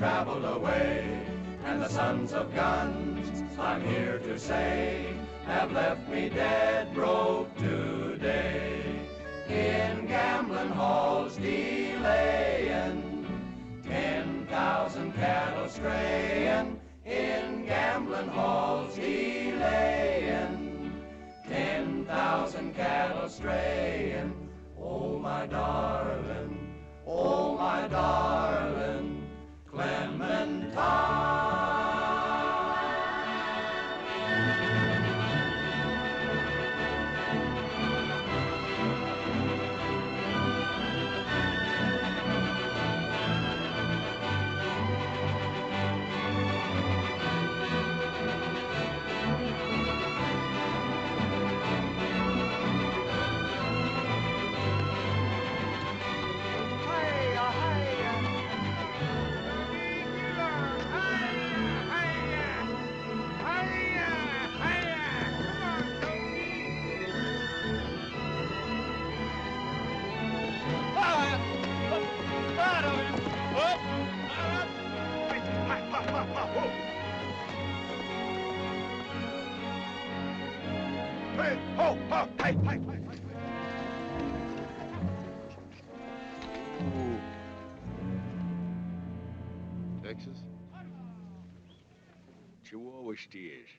traveled away, and the sons of guns, I'm here to say, have left me dead broke today. In gambling halls delaying, 10,000 cattle straying. In gambling halls delaying, 10,000 cattle straying. Oh my darling, Clementine. Texas? Chihuahua steers.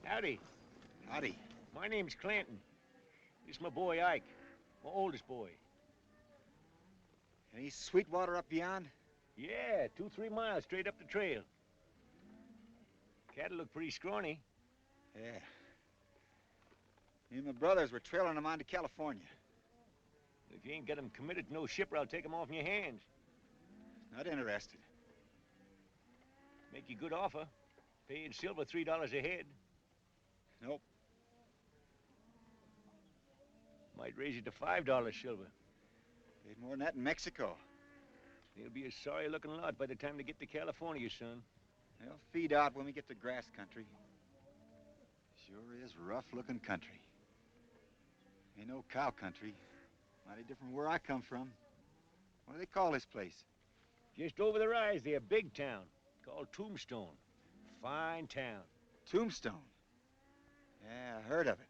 Howdy. Howdy. My name's Clanton. This is my boy Ike, my oldest boy. Any sweet water up beyond? Yeah, 2-3 miles straight up the trail. Cattle look pretty scrawny. Yeah. Me and my brothers were trailing them on to California. If you ain't got them committed to no shipper, I'll take them off in your hands. Not interested. Make you a good offer. Pay you in silver $3 a head. Nope. Might raise it to $5 silver. Paid more than that in Mexico. They'll be a sorry-looking lot by the time they get to California, son. They'll feed out when we get to grass country. Sure is rough-looking country. Ain't no cow country. Mighty different where I come from. What do they call this place? Just over the rise there, big town, called Tombstone. Fine town. Tombstone? Yeah, I heard of it.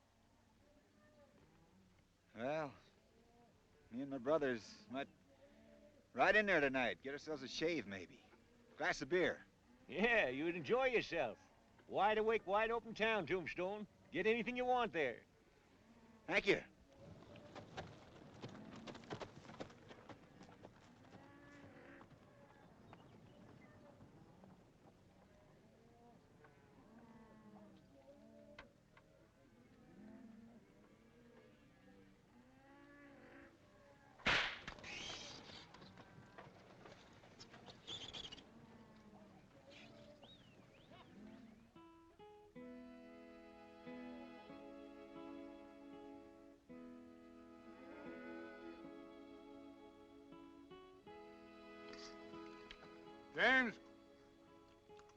Well, me and my brothers might ride in there tonight, get ourselves a shave, maybe. Glass of beer. Yeah, you'd enjoy yourself. Wide awake, wide open town, Tombstone. Get anything you want there. Thank you. James,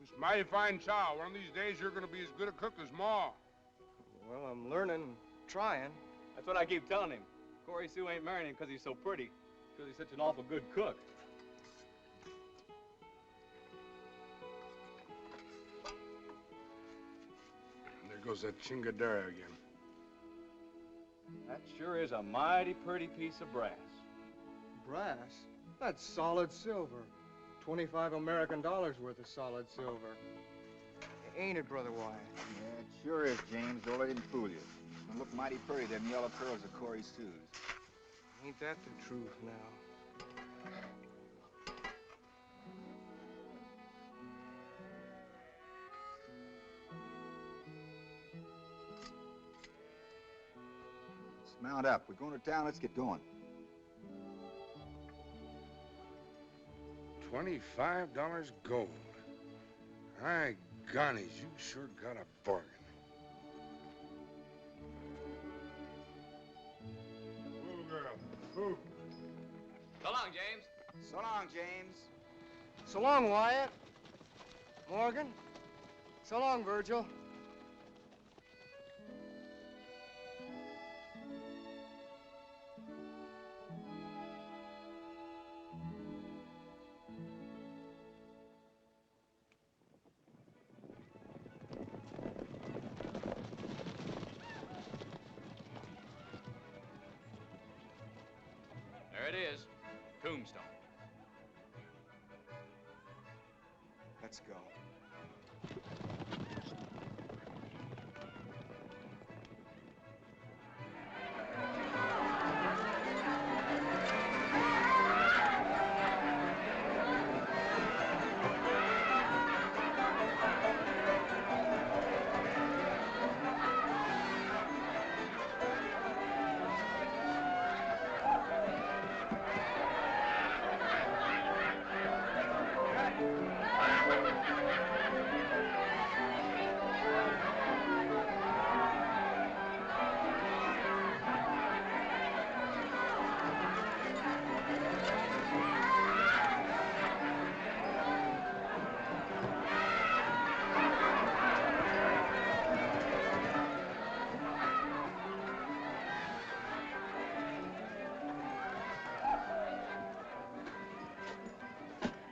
this is mighty fine chow. One of these days, you're going to be as good a cook as Ma. Well, I'm learning, trying. That's what I keep telling him. Corey Sue ain't marrying him because he's so pretty, because he's such an awful good cook. There goes that chingadera again. That sure is a mighty pretty piece of brass. Brass? That's solid silver. 25 American dollars worth of solid silver. Ain't it, Brother Wyatt? Yeah, it sure is, James. Don't let him fool you. They look mighty pretty, them yellow curls of Corey Sue's. Ain't that the truth now? Let's mount up. We're going to town. Let's get going. $25 gold. My gonnies, you sure got a bargain. Move, girl. Move. So long, James. So long, James. So long, Wyatt. Morgan. So long, Virgil. There it is. Tombstone. Let's go.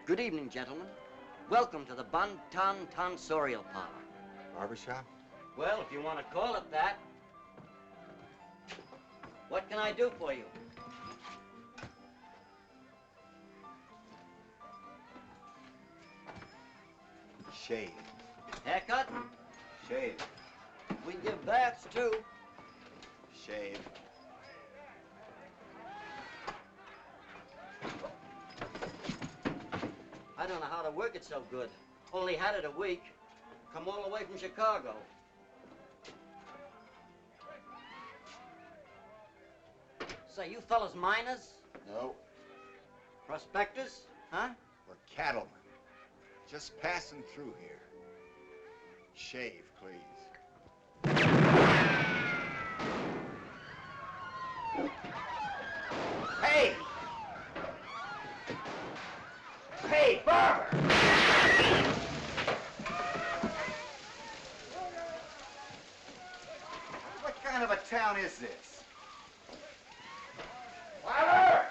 Good evening, gentlemen. Welcome to the Bun Ton Tonsorial Parlor. Barbershop? Well, if you want to call it that. What can I do for you? Shave. Haircut? Shave. We give baths, too. Shave. I don't know how to work it so good. Only had it a week. Come all the way from Chicago. Say, you fellas miners? No. Prospectors? Huh? We're cattlemen. Just passing through here. Shave, please. Hey! Hey, barber! What kind of a town is this? Barber!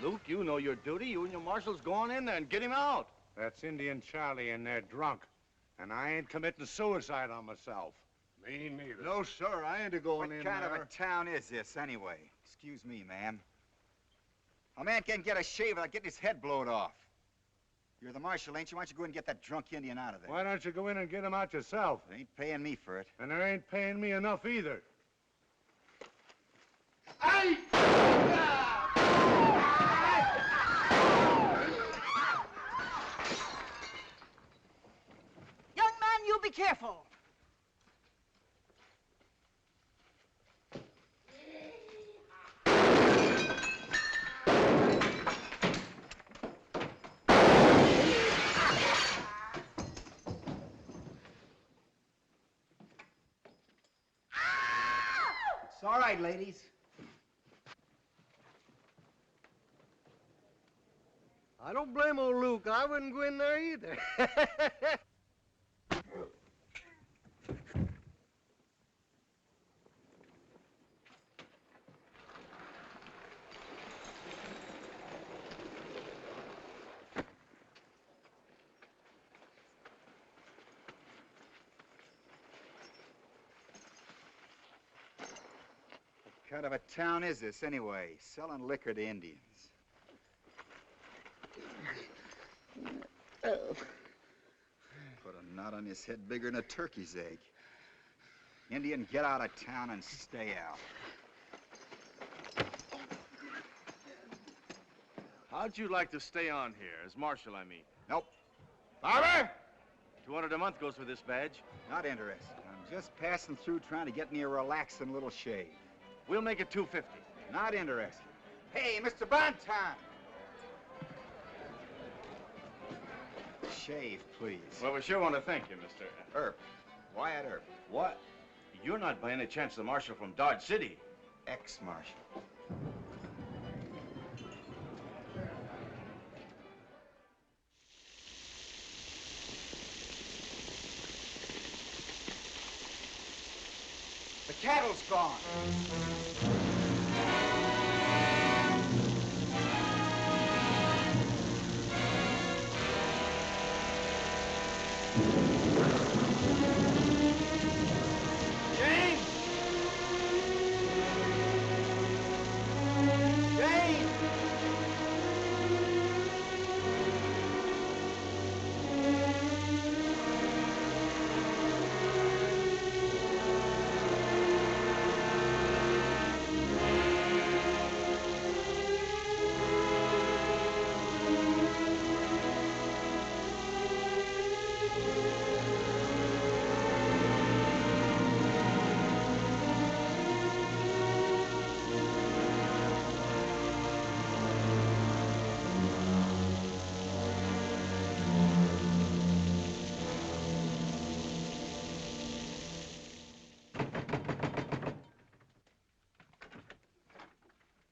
Luke, you know your duty. You and your marshals go on in there and get him out. That's Indian Charlie in there drunk. And I ain't committing suicide on myself. Me neither. No, sir, I ain't a-going in What kind there. of a town is this, anyway? Excuse me, ma'am. A man can't get a shave without getting his head blowed off. You're the marshal, ain't you? Why don't you go and get that drunk Indian out of there? Why don't you go in and get him out yourself? They ain't paying me for it. And they ain't paying me enough either. Young man, you be careful. It's all right, ladies. I don't blame old Luke. I wouldn't go in there either. What kind of a town is this, anyway? Selling liquor to Indians. Put a knot on his head bigger than a turkey's egg. Indian, get out of town and stay out. How'd you like to stay on here, as marshal, I mean? Nope, Barber! 200 a month goes for this badge. not interested. I'm just passing through trying to get me a relaxing little shave. We'll make it 250. Not interested. Hey, Mr. Bonton! Shave, please. Well, we sure want to thank you, Mr. Earp. Wyatt Earp. What? You're not by any chance the marshal from Dodge City? Ex-marshal. The cattle's gone. James! James!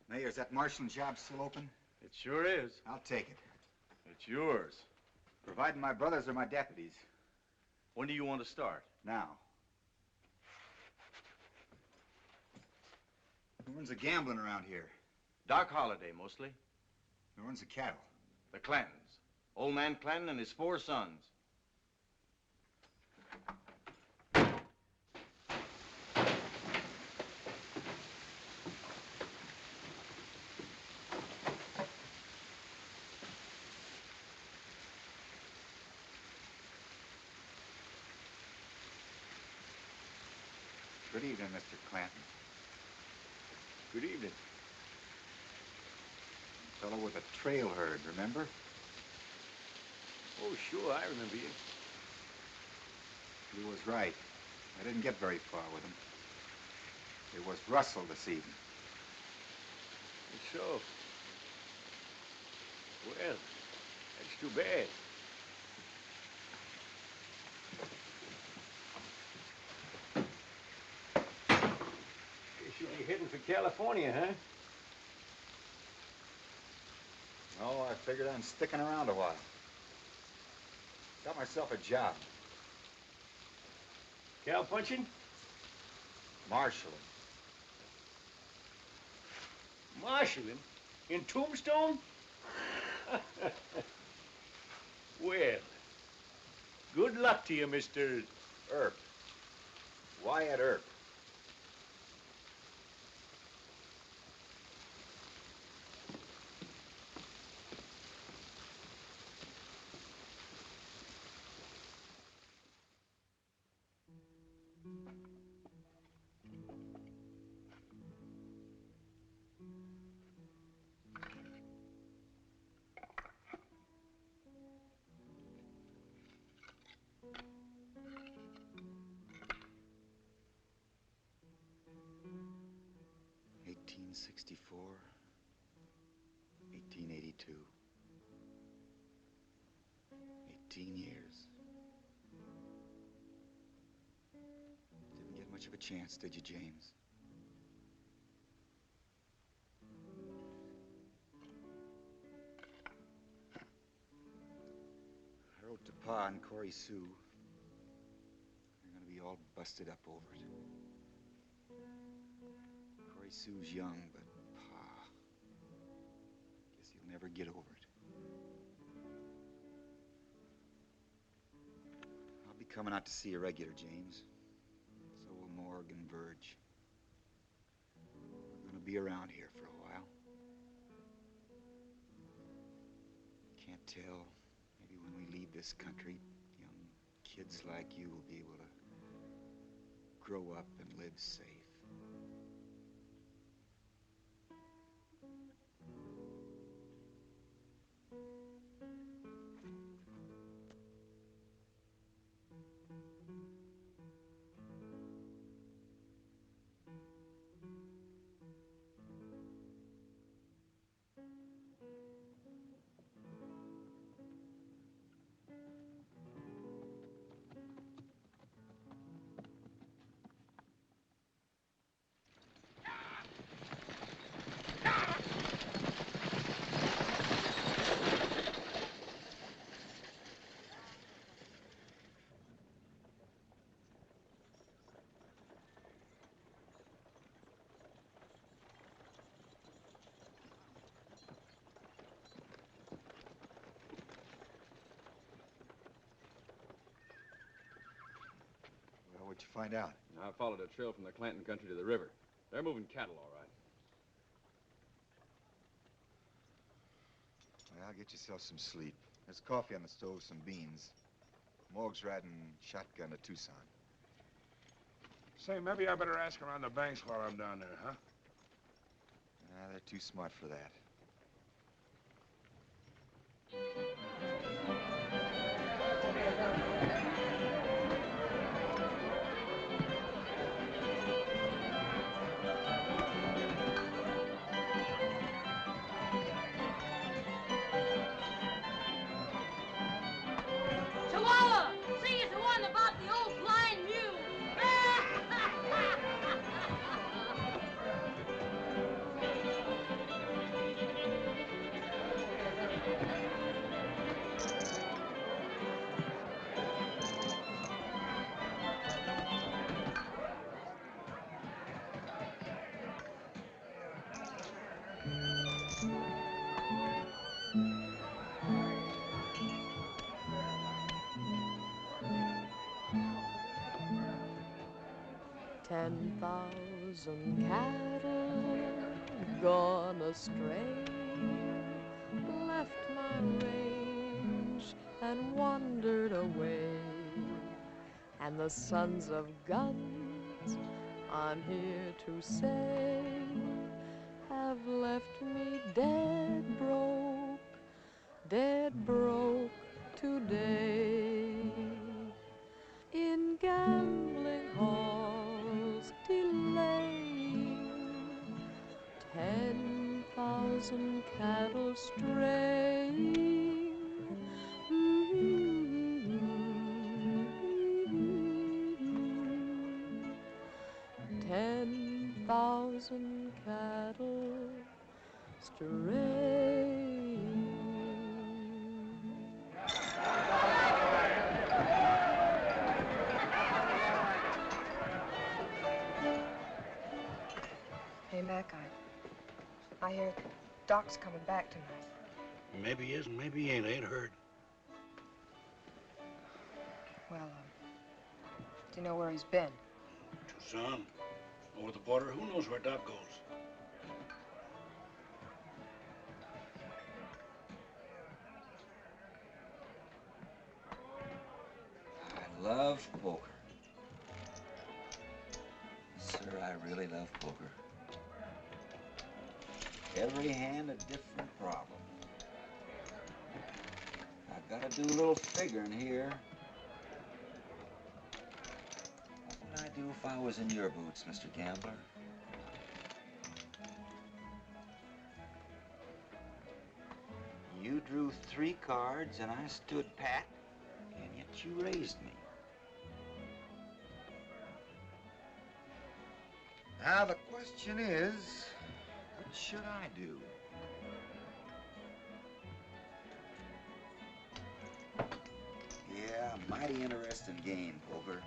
Mayor, is that marshalling job still open? It sure is. I'll take it. It's yours. Providing my brothers are my deputies. When do you want to start? Now. Who runs the gambling around here? Doc Holliday, mostly. Who runs the cattle? The Clantons. Old man Clanton and his 4 sons. Good evening, Mr. Clanton. Good evening. Fellow with a trail herd, remember? Oh, sure, I remember you. He was right. I didn't get very far with him. It was Russell this evening. So. Well, that's too bad. Guess you'll be heading for California, huh? No, I figured on sticking around a while. Got myself a job. Cow punching? Marshalling. Marshalling? In Tombstone? Well, good luck to you, Mr. Earp. Wyatt Earp. '64, 1882. 18 years. Didn't get much of a chance, did you, James? I wrote to Pa and Corey Sue. They're gonna be all busted up over it. Corey Sue's young, but Pa, guess he'll never get over it. I'll be coming out to see you regular, James. So will Morg and Verge. We're gonna be around here for a while. Can't tell. Maybe when we leave this country, young kids like you will be able to grow up and live safe. What'd you find out? I followed a trail from the Clanton country to the river. They're moving cattle, all right. Well, get yourself some sleep. There's coffee on the stove, some beans. Morg's riding shotgun to Tucson. Say, maybe I better ask around the banks while I'm down there, huh? They're too smart for that. Chihuahua, sing us the one about the old blind mule. 10,000 cattle gone astray, left my range and wandered away. And the sons of guns, I'm here to say, have left me dead broke today. In gambling halls delaying, 10,000 cattle straying. 10,000 cattle straying. Hey, Mac, I hear Doc's coming back tonight. Maybe he is and maybe he ain't. I ain't heard. Well, do you know where he's been? Tucson, over the border. Who knows where Doc goes? I love poker. Sir, I really love poker. Every hand a different problem. I've got to do a little figuring here. What would I do if I was in your boots, Mr. Gambler? You drew 3 cards and I stood pat, and yet you raised me. Now the question is, what should I do? Yeah, mighty interesting game, poker.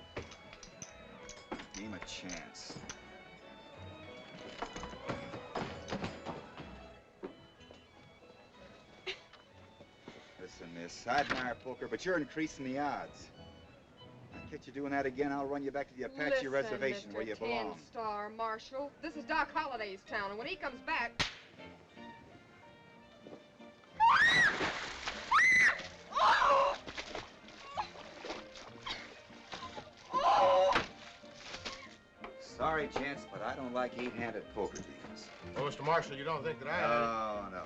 Game of chance. Listen, miss, I admire poker, but you're increasing the odds. I'll catch you doing that again, I'll run you back to the Apache Reservation where you belong. Mr. 10-Star Marshal, this is Doc Holliday's town, and when he comes back... Sorry, Chance, but I don't like 8-handed poker games. Oh, Mr. Marshal, you don't think that I... Oh, no.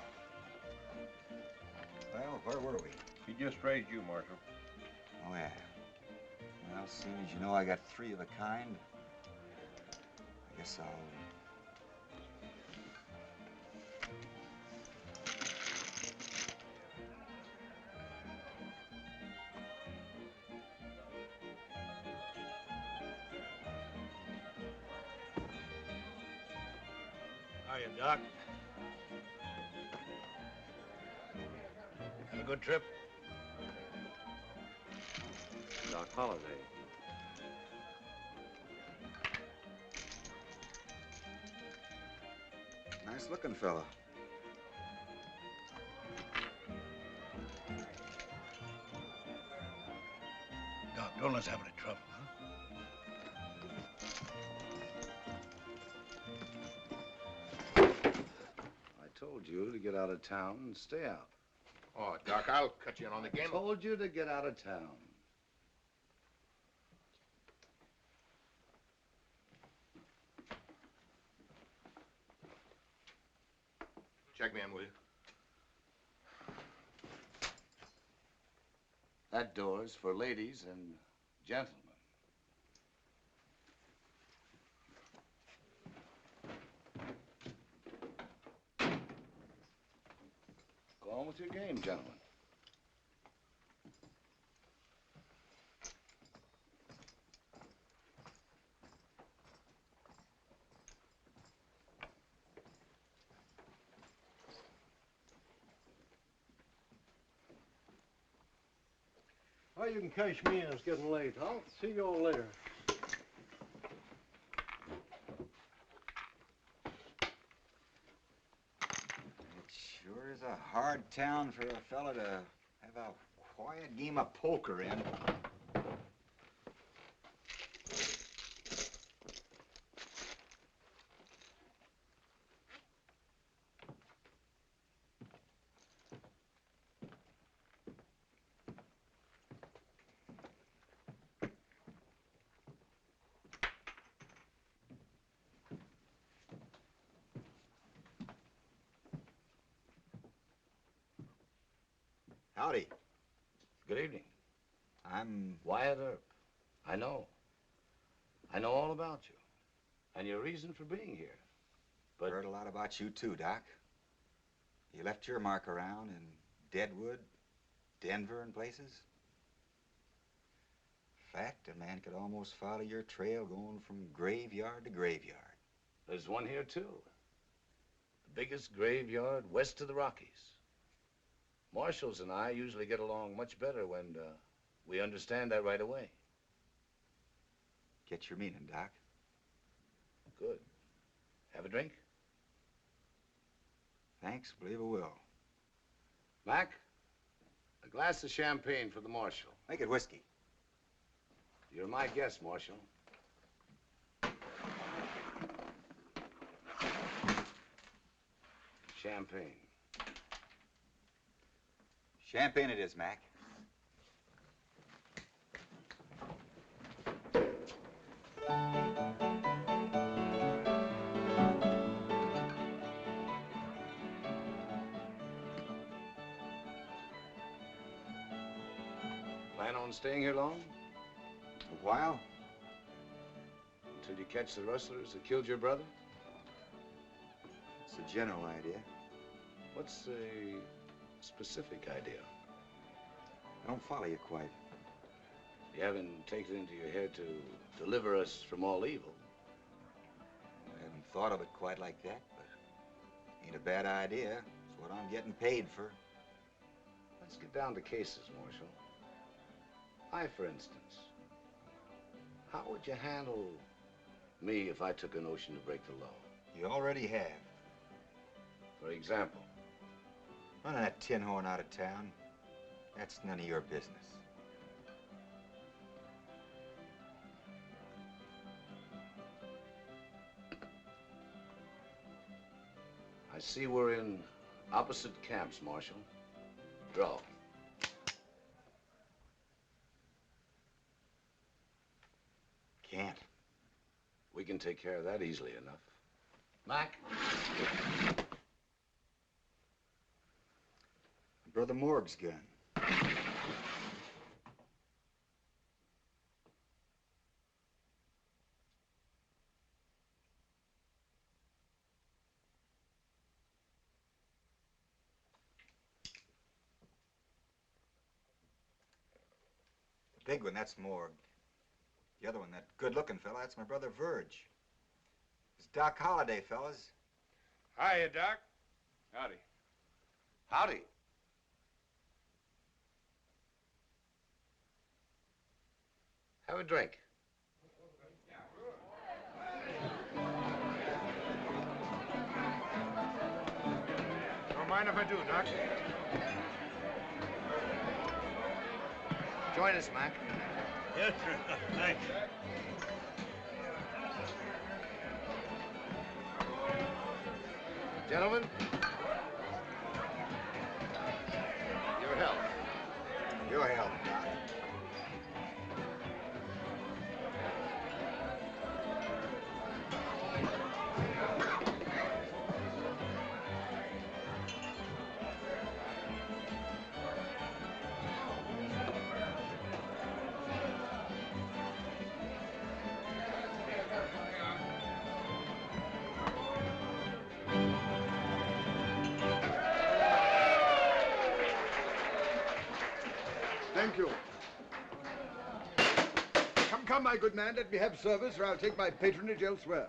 Well, where were we? He just raised you, Marshal. Oh, yeah. Well, seeing as you know I got 3 of a kind, I guess I'll... Hiya, Doc. Have a good trip? Doc Holliday. Nice looking fella. Doc, don't let's have any trouble, huh? told you to get out of town and stay out. Oh, Doc, I'll cut you in on the game. I told you to get out of town. Check me in, will you? That door's for ladies and gentlemen. Go on with your game, gentlemen. Well, you can cash me in. It's getting late. I'll see you all later. It sure is a hard town for a fella to have a quiet game of poker in. Howdy. Good evening. I'm Wyatt Earp. I know. I know all about you. And your reason for being here. But heard a lot about you too, Doc. You left your mark around in Deadwood, Denver, and places. In fact, a man could almost follow your trail going from graveyard to graveyard. there's one here, too. The biggest graveyard west of the Rockies. Marshals and I usually get along much better when we understand that right away. Get your meaning, Doc. Good. Have a drink? Thanks, believe I will. Mac, a glass of champagne for the Marshal. Make it whiskey. You're my guest, Marshal. Champagne. Champagne it is, Mac. Plan on staying here long? A while. Until you catch the rustlers that killed your brother? It's a general idea. What's a specific idea? I don't follow you quite. You haven't taken it into your head to deliver us from all evil. I haven't thought of it quite like that, but ain't a bad idea. It's what I'm getting paid for. Let's get down to cases, Marshal. I, for instance. How would you handle me if I took a notion to break the law? You already have. For example? Running that tin horn out of town, that's none of your business. I see we're in opposite camps, Marshal. Draw. Can't. We can take care of that easily enough. Mac? Brother Morg's gun. The big one, that's Morg. The other one, that good-looking fella, that's my brother Verge. It's Doc Holliday, fellas. Hiya, Doc. Howdy. Howdy. Have a drink. Don't mind if I do, Doc. Join us, Mac. Yes, sir. Thanks. Gentlemen, Your help, Doc. Thank you. Come, come, my good man, let me have service, or I'll take my patronage elsewhere.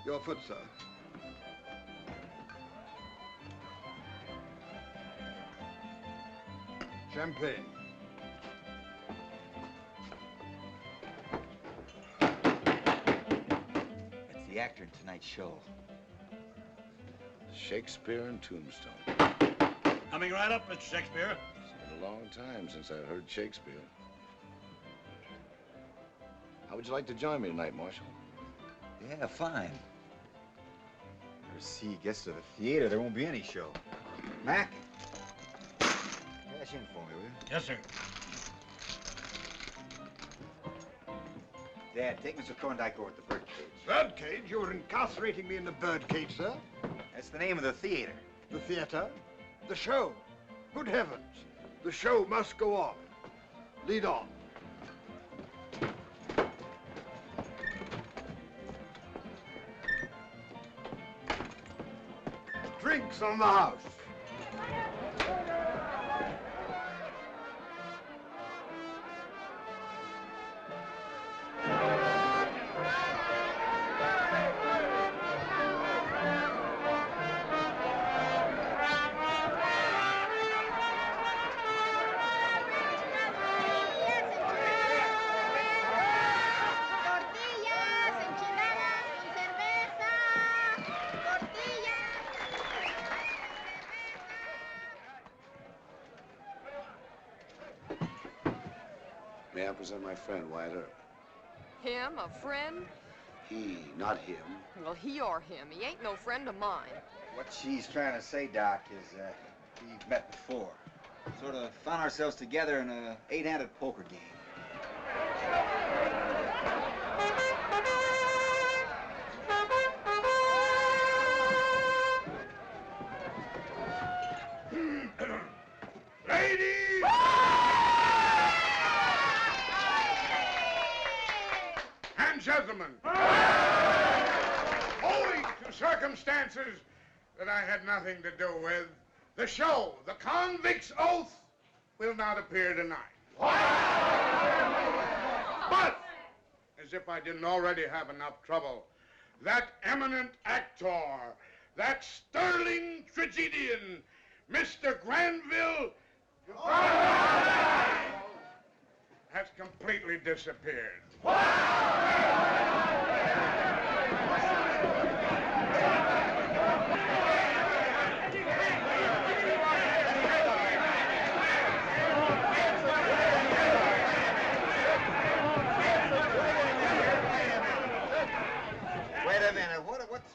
Your foot, sir. Champagne. That's the actor in tonight's show. Shakespeare and Tombstone. Coming right up, Mr. Shakespeare. It's been a long time since I've heard Shakespeare. How would you like to join me tonight, Marshal? Yeah, fine. Never see you gets to the theater, there won't be any show. Mac, cash in for me, will you? Yes, sir. Dad, take Mr. Thorndike over to the birdcage. Birdcage? You're incarcerating me in the birdcage, sir? That's the name of the theater. The theater? The show? Good heavens. The show must go on. Lead on. Drinks on the house. May I present my friend, Wyatt Earp? Him, a friend? He, not him. Well, he or him. He ain't no friend of mine. What she's trying to say, Doc, is we've met before. Sort of found ourselves together in a 8-handed poker game. Ladies! And gentlemen, owing to circumstances that I had nothing to do with, the show, The Convict's Oath, will not appear tonight. But, as if I didn't already have enough trouble, that eminent actor, that sterling tragedian, Mr. Granville, has completely disappeared. Wait a minute,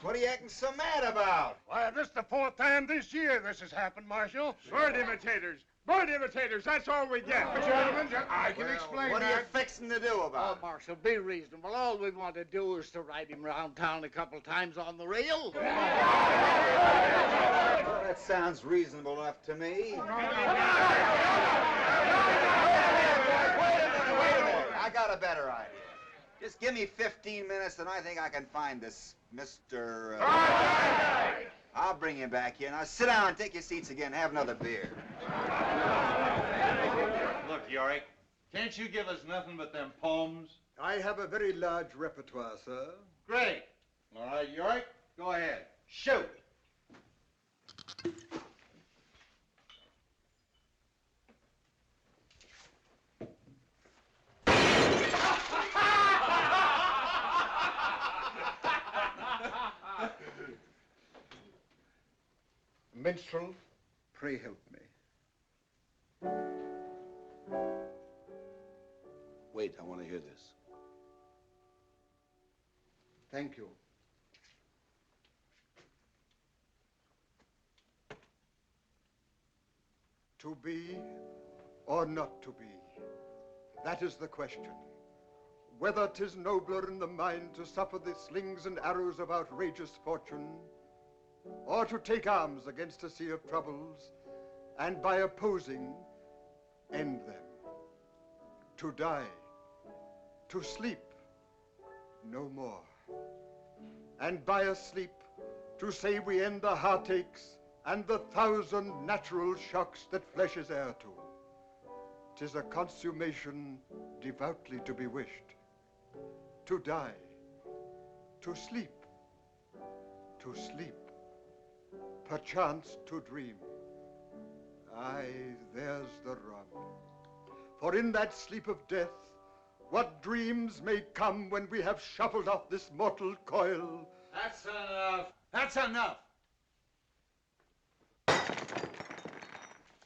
what are you acting so mad about? Why, this is the 4th time this year this has happened, Marshal. Bird imitators. Bird imitators, that's all we get. Gentlemen, I can explain what that. are you fixing to do about it? Oh, Marshal, be reasonable. All we want to do is to ride him around town a couple times on the rail. Well, that sounds reasonable enough to me. Wait a minute. I got a better idea. Just give me 15 minutes and I think I can find this Mr. I'll bring him back here. Now sit down and take your seats again. Have another beer. Look, Yorick, can't you give us nothing but them poems? I have a very large repertoire, sir. Great. All right, Yorick, go ahead. Shoot. Minstrel, pray help me. Wait, I want to hear this. Thank you. To be or not to be, that is the question. Whether 'tis nobler in the mind to suffer the slings and arrows of outrageous fortune, or to take arms against a sea of troubles, and by opposing, end them. To die, to sleep, no more. And by a sleep, to say we end the heartaches and the 1,000 natural shocks that flesh is heir to. 'Tis a consummation devoutly to be wished. To die, to sleep, perchance to dream. Aye, there's the rub. For in that sleep of death, what dreams may come when we have shuffled off this mortal coil. That's enough. That's enough.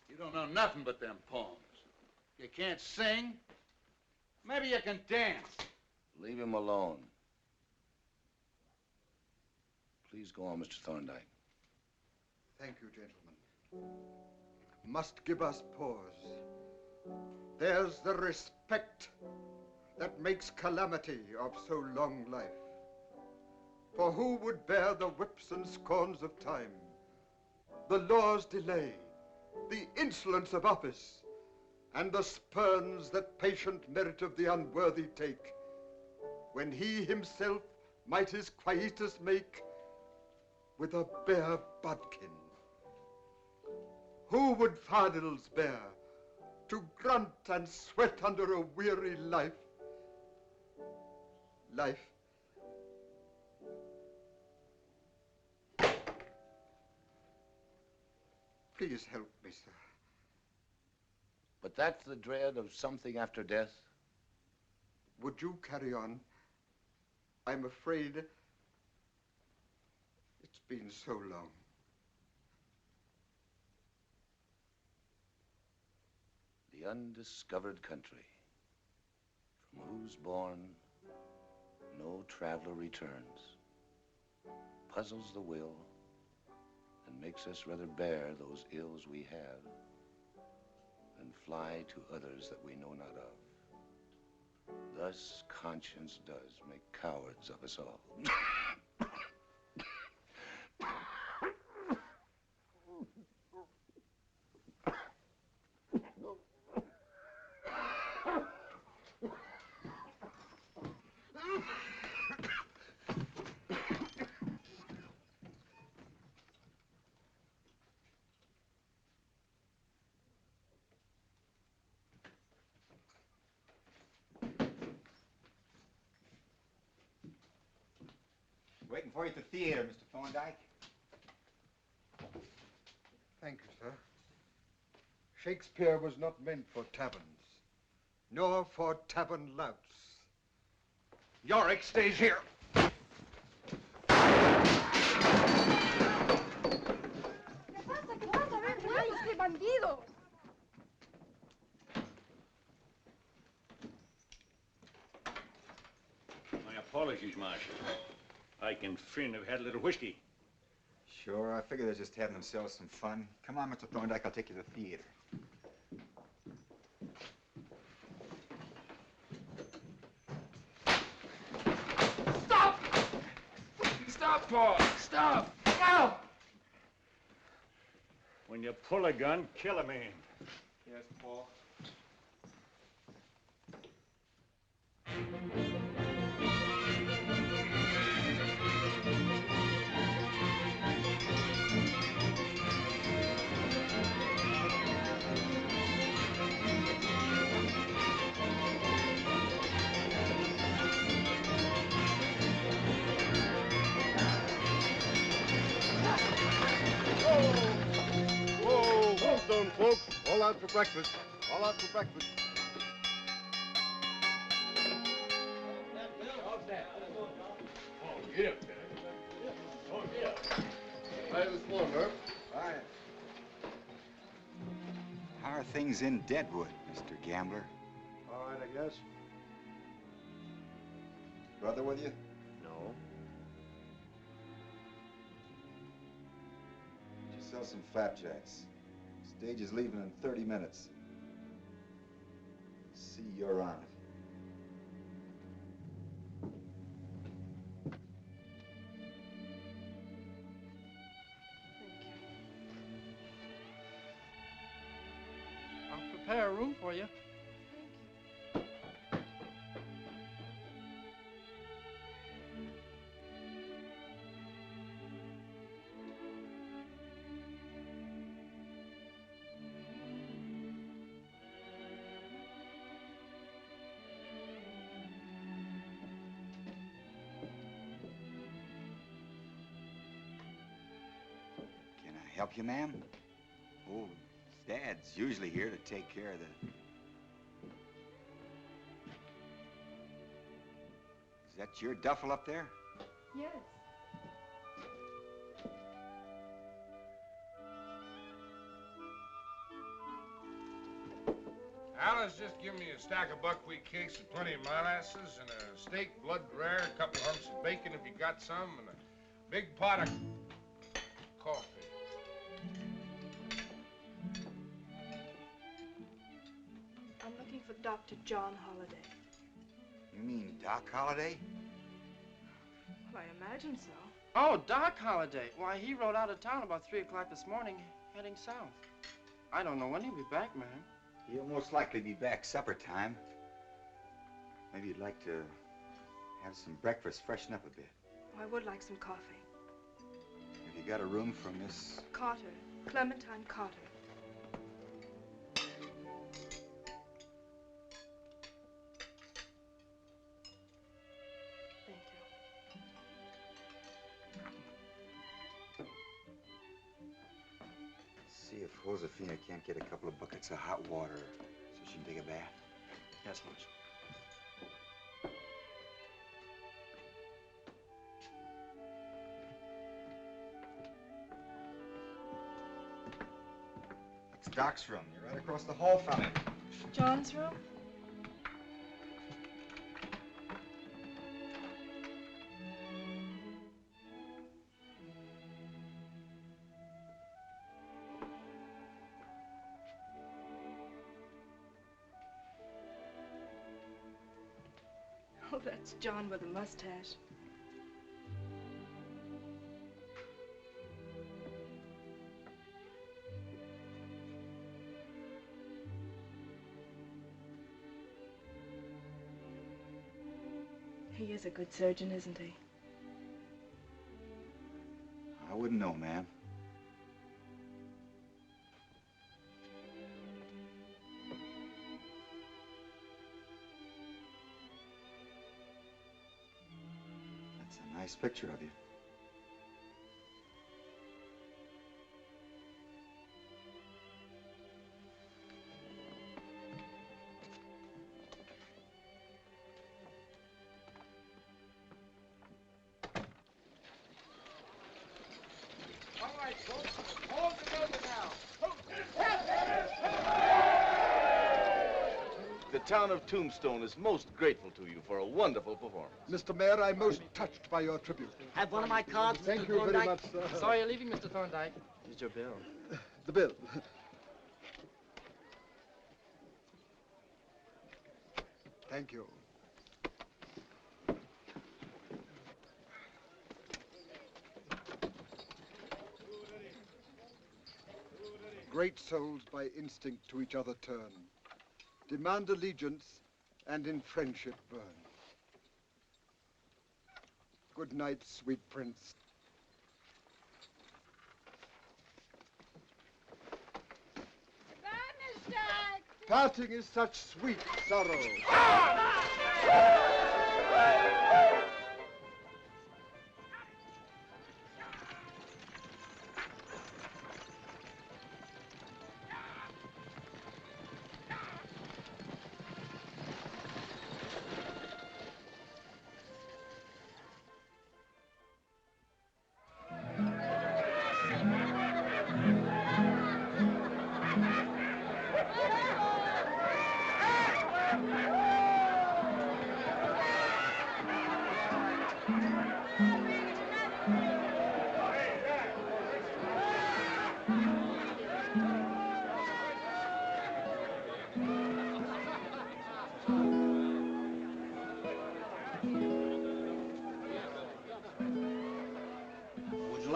You don't know nothing but them poems. You can't sing. Maybe you can dance. Leave him alone. Please go on, Mr. Thorndyke. Thank you, gentlemen. Must give us pause. There's the respect that makes calamity of so long life. For who would bear the whips and scorns of time, the law's delay, the insolence of office, and the spurns that patient merit of the unworthy take, when he himself might his quietus make with a bare bodkin? Who would fardels bear to grunt and sweat under a weary life? Please help me, sir. But that's the dread of something after death? Would you carry on? I'm afraid it's been so long. The undiscovered country, from whose bourne no traveler returns, puzzles the will and makes us rather bear those ills we have than fly to others that we know not of. Thus conscience does make cowards of us all. Waiting for you at the theater, Mr. Thorndyke. Thank you, sir. Shakespeare was not meant for taverns, nor for tavern louts. Yorick stays here. ¿Qué pasa? ¿Qué pasa? A ver, ¡ay, este bandido! My apologies, Marshal. Ike and Finn have had a little whiskey. Sure, I figure they're just having themselves some fun. Come on, Mr. Thorndyke, I'll take you to the theater. Stop! Stop, Paul! Stop! No! When you pull a gun, kill a man. Yes, Paul. Whoa, hold on, folks. All out for breakfast. All out for breakfast. Oh, yeah. Oh, yeah. Hi this morning, Herb. Hi. How are things in Deadwood, Mr. Gambler? All right, I guess. Brother with you? No. Did you sell some flapjacks? Stage is leaving in 30 minutes. See, you're on it. I'll prepare a room for you. Can I help you, ma'am? Oh, Dad's usually here to take care of the... Is that your duffel up there? Yes. Alice just give me a stack of buckwheat cakes with plenty of molasses and a steak, blood rare, a couple hunks of bacon if you got some, and a big pot of coffee. I'm looking for Dr. John Holliday. You mean Doc Holliday? Well, I imagine so. Oh, Doc Holliday. Why, he rode out of town about 3 o'clock this morning, heading south. I don't know when he'll be back, ma'am. He'll most likely be back supper time. Maybe you'd like to have some breakfast, freshen up a bit. I would like some coffee. Have you got a room for Miss... Carter. Clementine Carter. Thank you. See if Josefina can't get a couple of buckets of hot water so she can take a bath. Yes, Marshal. It's Doc's room. You're right across the hall from him. John's room? Oh, that's John with a mustache. He is a good surgeon, isn't he? I wouldn't know, ma'am. That's a nice picture of you. All right, folks. Hold together now. The town of Tombstone is most grateful to you for a wonderful performance. Mr. Mayor, I'm most touched by your tribute. Have one of my cards, Thank Mr. you very Thorndike? much, sir. Sorry you're leaving, Mr. Thorndike. Here's your bill. The bill. Thank you. Great souls by instinct to each other turn, demand allegiance, and in friendship burn. Good night, sweet prince. Goodbye, Mr. Parting is such sweet sorrow.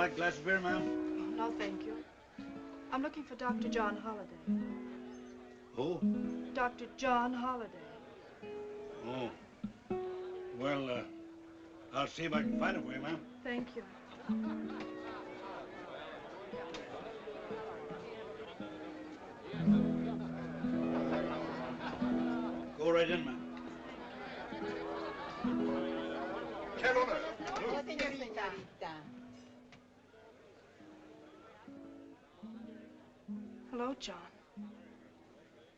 like a glass of beer, ma'am? Oh, no, thank you. I'm looking for Dr. John Holliday. Oh? Dr. John Holliday. Oh. Well, I'll see if I can find it for you, ma'am. Thank you. Go right in, ma'am. Gentlemen. Hello, John.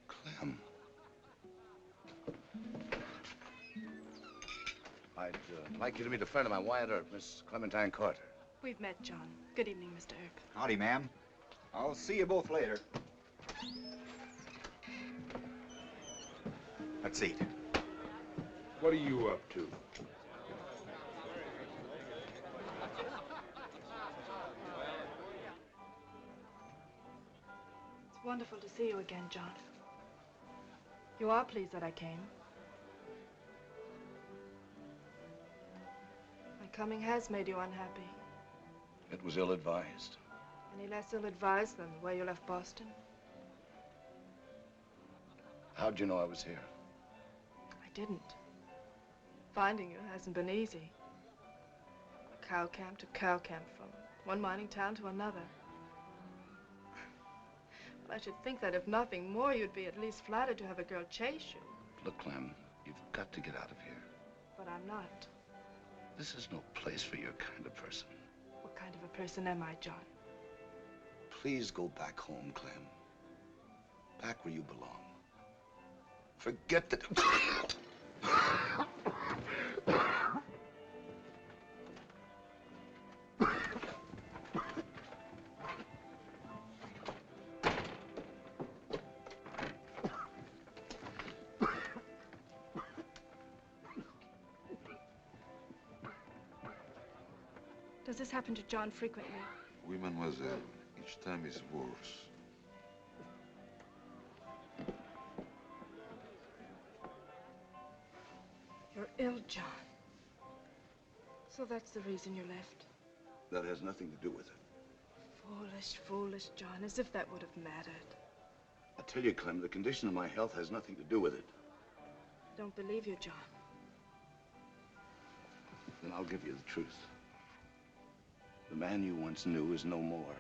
Clem. I'd like you to meet a friend of mine, Wyatt Earp, Miss Clementine Carter. We've met, John. Good evening, Mr. Earp. Howdy, ma'am. I'll see you both later. Let's eat. What are you up to? It's wonderful to see you again, John. You are pleased that I came. My coming has made you unhappy. It was ill-advised. Any less ill-advised than the way you left Boston? How'd you know I was here? I didn't. Finding you hasn't been easy. Cow camp to cow camp, from one mining town to another. Well, I should think that if nothing more, you'd be at least flattered to have a girl chase you. Look, Clem, you've got to get out of here. But I'm not. This is no place for your kind of person. What kind of a person am I, John? Please go back home, Clem. Back where you belong. Forget that... Does this happen to John frequently? Oui, mademoiselle. Each time is worse. You're ill, John. So that's the reason you left. That has nothing to do with it. Foolish, foolish, John, as if that would have mattered. I tell you, Clem, the condition of my health has nothing to do with it. I don't believe you, John. Then I'll give you the truth. The man you once knew is no more.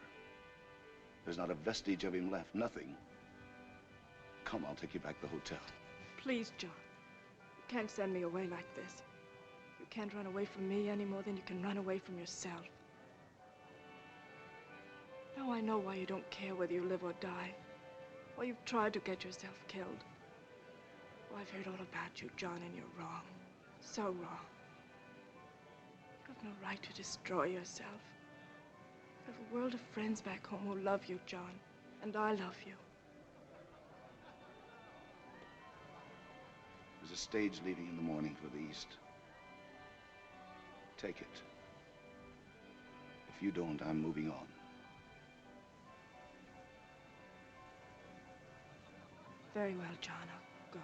There's not a vestige of him left, nothing. Come, I'll take you back to the hotel. Please, John. You can't send me away like this. You can't run away from me any more than you can run away from yourself. Now I know why you don't care whether you live or die. Why you've tried to get yourself killed. Oh, I've heard all about you, John, and you're wrong. So wrong. You have no right to destroy yourself. You have a world of friends back home who love you, John. And I love you. There's a stage leaving in the morning for the east. Take it. If you don't, I'm moving on. Very well, John. I'll go.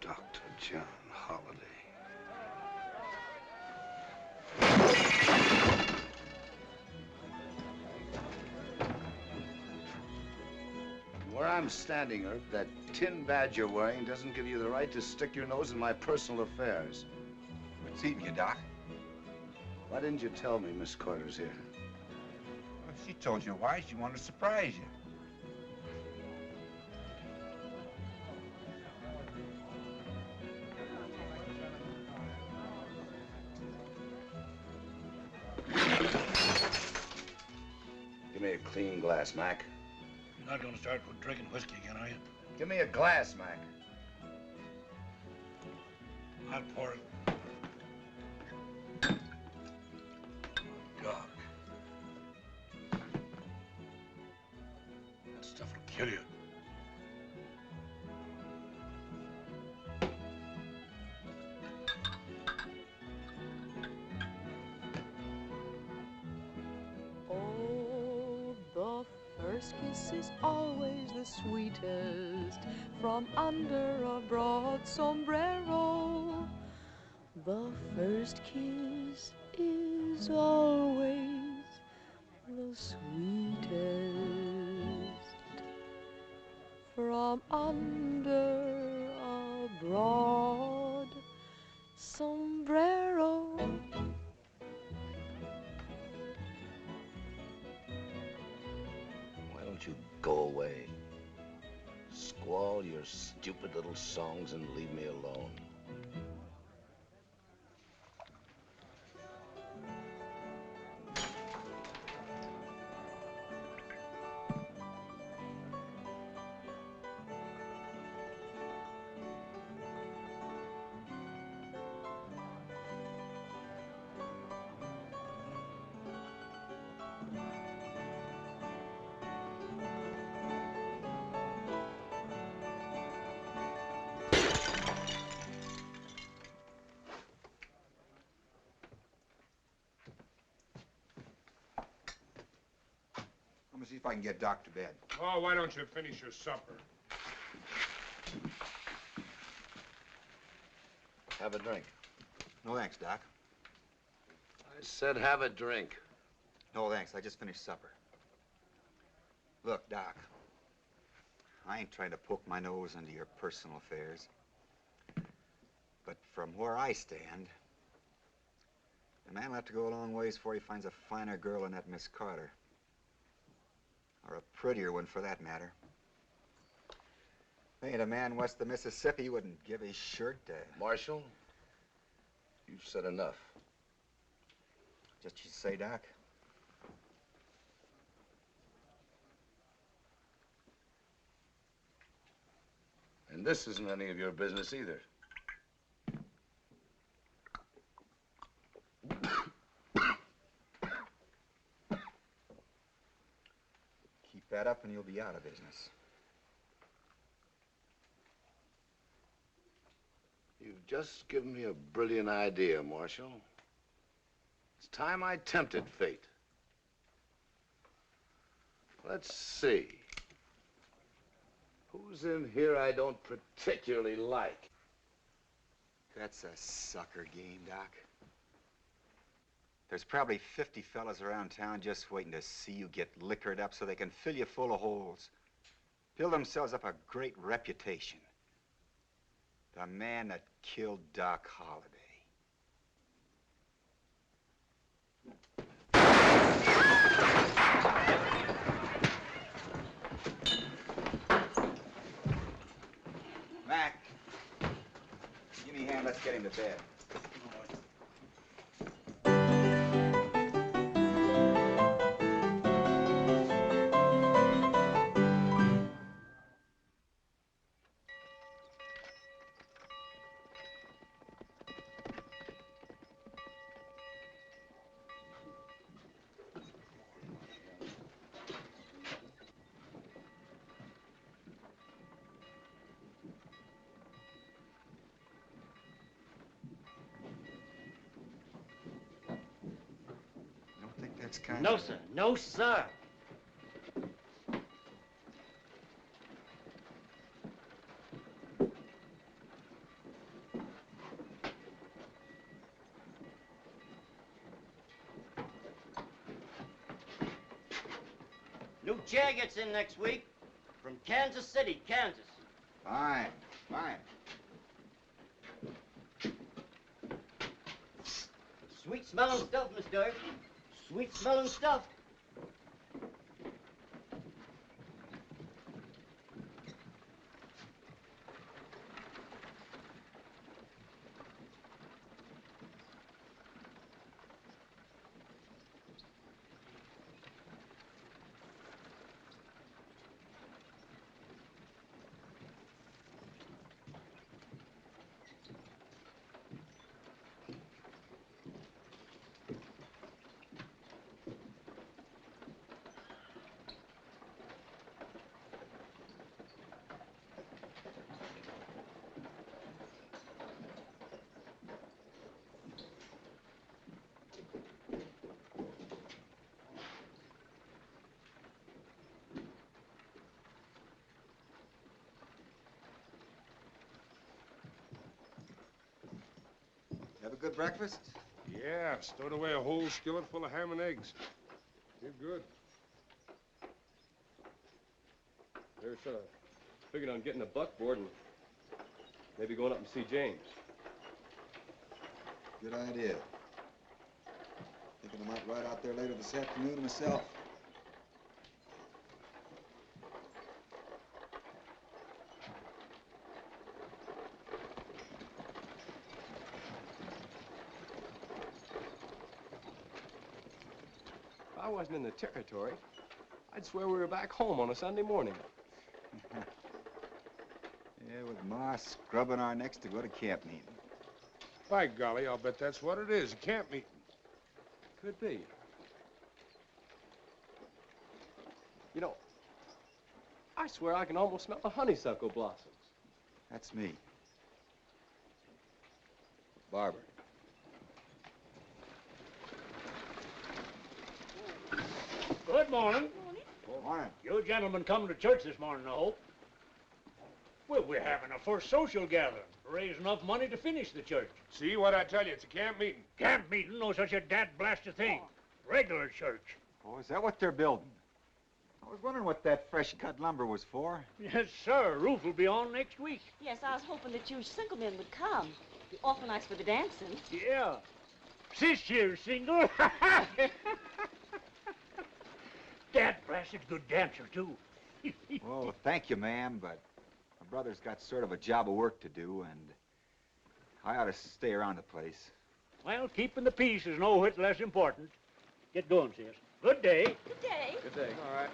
Dr. John Holliday. Where I'm standing, Earp, that tin badge you're wearing doesn't give you the right to stick your nose in my personal affairs. What's eating you, Doc? Why didn't you tell me Miss Carter's here? But she told you why. She wanted to surprise you. Give me a clean glass, Mac. You're not going to start drinking whiskey again, are you? Give me a glass, Mac. I'll pour it. God. That stuff will kill you. Oh, the first kiss is always the sweetest from under a broad sombrero. The first kiss is always the sweetest from under a broad sombrero. Why don't you go away? Squall your stupid little songs and leave me alone. Let me see if I can get Doc to bed. Oh, why don't you finish your supper? Have a drink. No thanks, Doc. I said have a drink. No thanks. I just finished supper. Look, Doc, I ain't trying to poke my nose into your personal affairs. But from where I stand, a man will have to go a long ways before he finds a finer girl than that Miss Carter. Or a prettier one, for that matter. Ain't a man west of Mississippi wouldn't give his shirt to... Marshal, you've said enough. Just you say, Doc. And this isn't any of your business either. Keep that up and you'll be out of business. You've just given me a brilliant idea, Marshal. It's time I tempted fate. Let's see. Who's in here I don't particularly like? That's a sucker game, Doc. There's probably 50 fellas around town just waiting to see you get liquored up so they can fill you full of holes. Build themselves up a great reputation. The man that killed Doc Holliday. Mac, give me a hand. Let's get him to bed. No, sir. No, sir. New chair gets in next week from Kansas City, Kansas. Fine, fine. Sweet smelling stuff, Mr. Sweet smelling stuff. Have a good breakfast? Yeah, stowed away a whole skillet full of ham and eggs. Did good. There's figured on getting a buckboard and maybe going up and see James. Good idea. Thinking I might ride out there later this afternoon myself. If I wasn't in the territory, I'd swear we were back home on a Sunday morning. Yeah, with Ma scrubbing our necks to go to camp meeting. By golly, I'll bet that's what it is, a camp meeting. Could be. You know, I swear I can almost smell the honeysuckle blossoms. That's me. Barber. Good morning. Morning. You gentlemen coming to church this morning, I hope. Well, we're having a first social gathering. Raise enough money to finish the church. See what I tell you? It's a camp meeting. Camp meeting? No such a dad-blasted thing. Regular church. Oh, is that what they're building? I was wondering what that fresh-cut lumber was for. Yes, sir. Roof will be on next week. Yes, I was hoping that you single men would come. Be awful nice for the dancing. Yeah. Sis here's single. Dad-blasted good dancer, too. Well, thank you, ma'am, but my brother's got sort of a job of work to do, and I ought to stay around the place. Well, keeping the peace is no whit less important. Get going, sis. Good day. Good day. Good day. All right.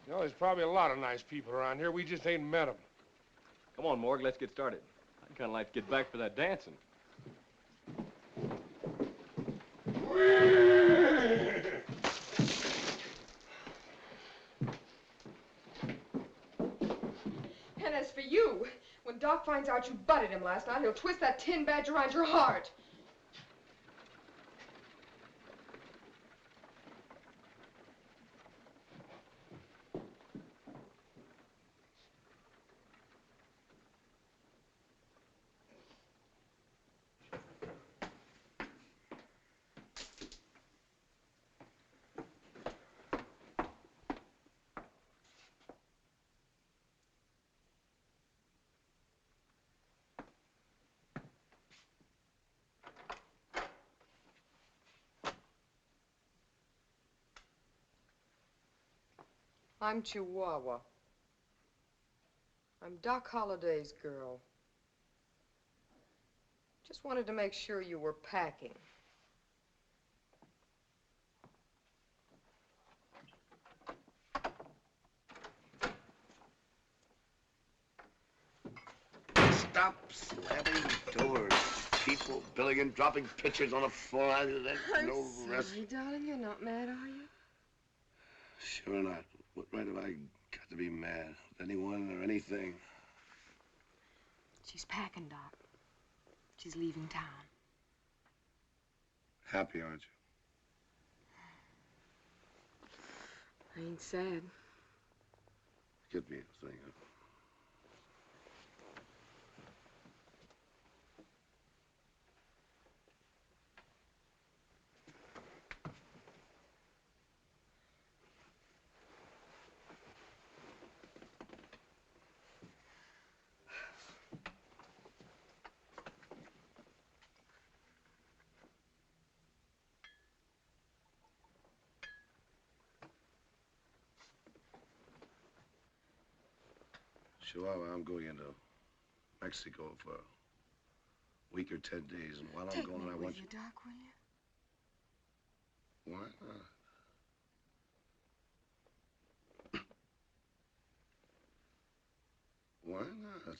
You know, there's probably a lot of nice people around here. We just ain't met them. Come on, Morg, let's get started. I'd kind of like to get back for that dancing. And as for you, when Doc finds out you butted him last night, he'll twist that tin badge around your heart. I'm Chihuahua. I'm Doc Holliday's girl. Just wanted to make sure you were packing. Stop slamming doors. People billing and dropping pictures on the floor. I'm no rest. sorry, darling. You're not mad, are you? Sure not. What right have I got to be mad with anyone or anything? She's packing, Doc. She's leaving town. Happy, aren't you? I ain't sad. Get me a thing, huh? Chihuahua, I'm going into Mexico for a week or 10 days, and while I'm going, I want you. Doc, will you? Why not? Why not?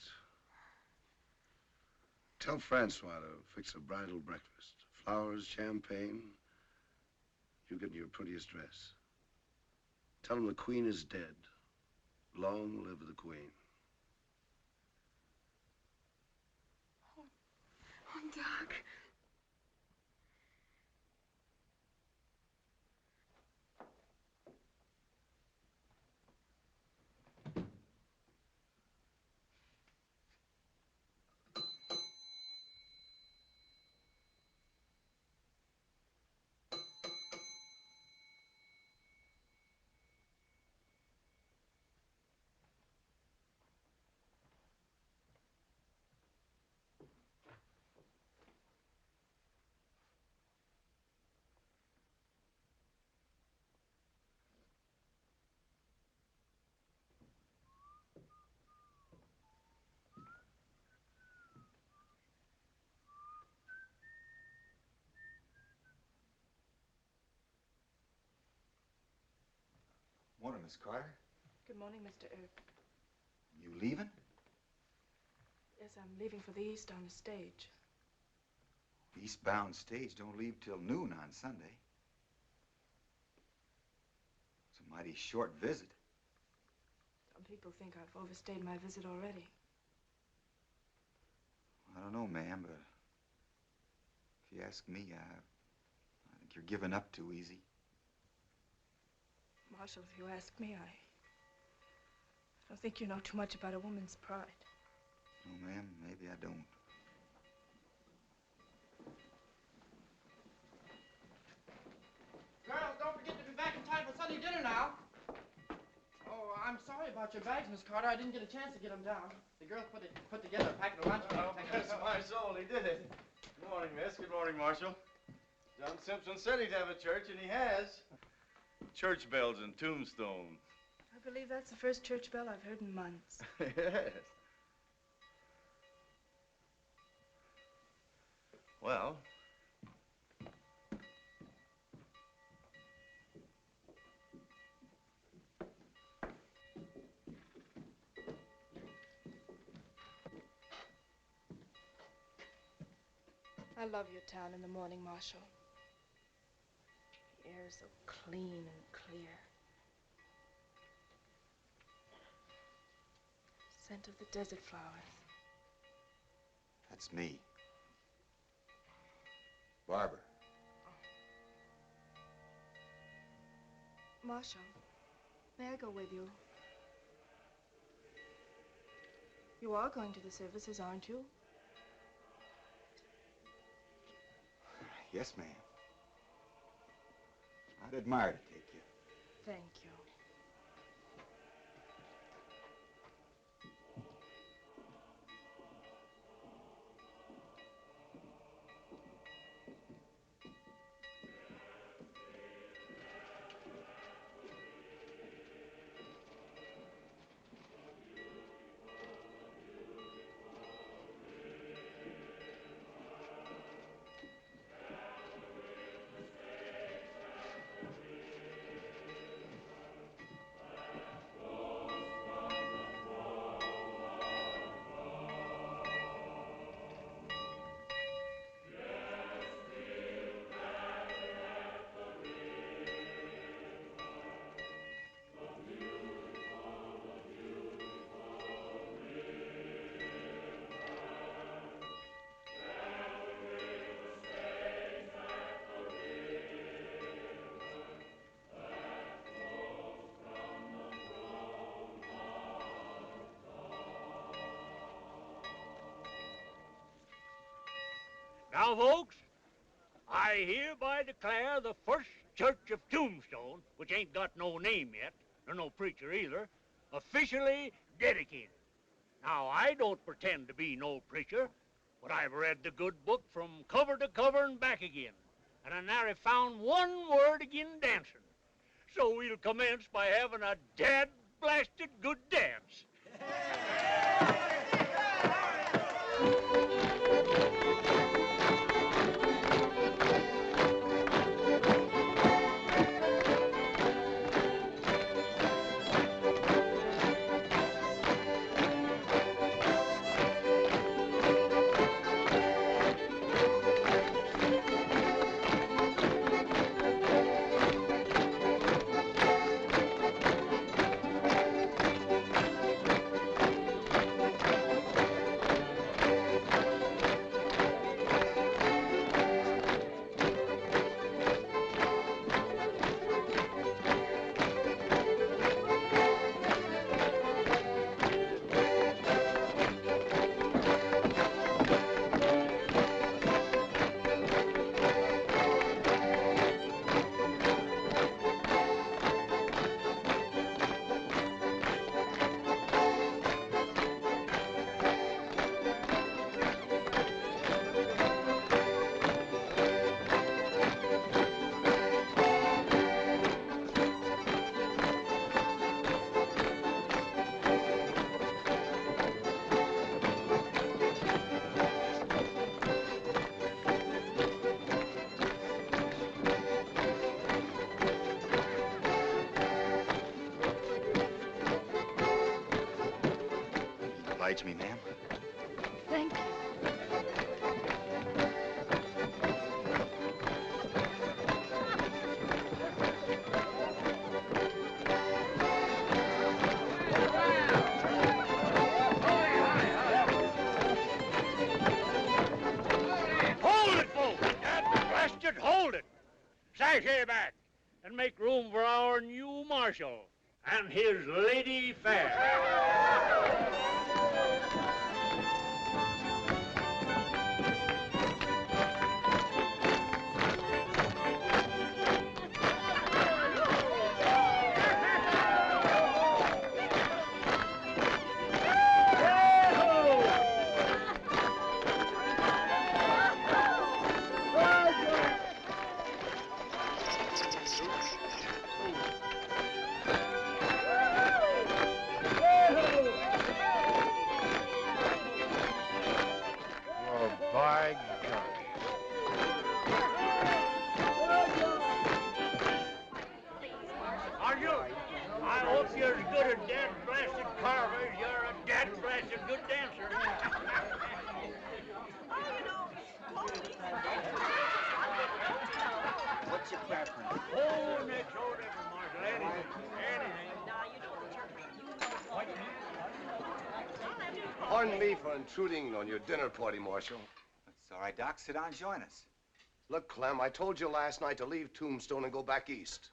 Tell Francois to fix a bridal breakfast. Flowers, champagne. You get in your prettiest dress. Tell him the Queen is dead. Long live the Queen. Oh, Doc. Morning, Miss Carter. Good morning, Mr. Earp. You leaving? Yes, I'm leaving for the East on the stage. Eastbound stage don't leave till noon on Sunday. It's a mighty short visit. Some people think I've overstayed my visit already. I don't know, ma'am, but if you ask me, I think you're giving up too easy. Marshal, if you ask me, I don't think you know too much about a woman's pride. No, ma'am, maybe I don't. Girls, don't forget to be back in time for Sunday dinner now. Oh, I'm sorry about your bags, Miss Carter. I didn't get a chance to get them down. The girls put together a packet of lunch for me to take Bless my soul, he did it. Good morning, miss. Good morning, Marshal. John Simpson said he'd have a church, and he has. Church bells and tombstone. I believe that's the first church bell I've heard in months. Yes. Well, I love your town in the morning, Marshal. The air is so clean and clear. Scent of the desert flowers. That's me. Barbara. Marshal, may I go with you? You are going to the services, aren't you? Yes, ma'am. I'd admire to take you. Thank you. Now, folks, I hereby declare the First Church of Tombstone, which ain't got no name yet, or no preacher either, officially dedicated. Now, I don't pretend to be no preacher, but I've read the good book from cover to cover and back again, and I nary found one word agin dancing. So we'll commence by having a dad-blasted good dance. oblige me, ma'am. Thank you. Hold it, folks! Blast it, hold it! Sashay back and make room for our new marshal and his lady fair. Oh, by God. Are you? I hope you're as good a dead blasted carver as you're a dead blasted good dancer. What's your preference? Oh, next door, different, Marshal. Anything. Anything. Pardon me for intruding on your dinner party, Marshal. That's all right, Doc. Sit down and join us. Look, Clem, I told you last night to leave Tombstone and go back east.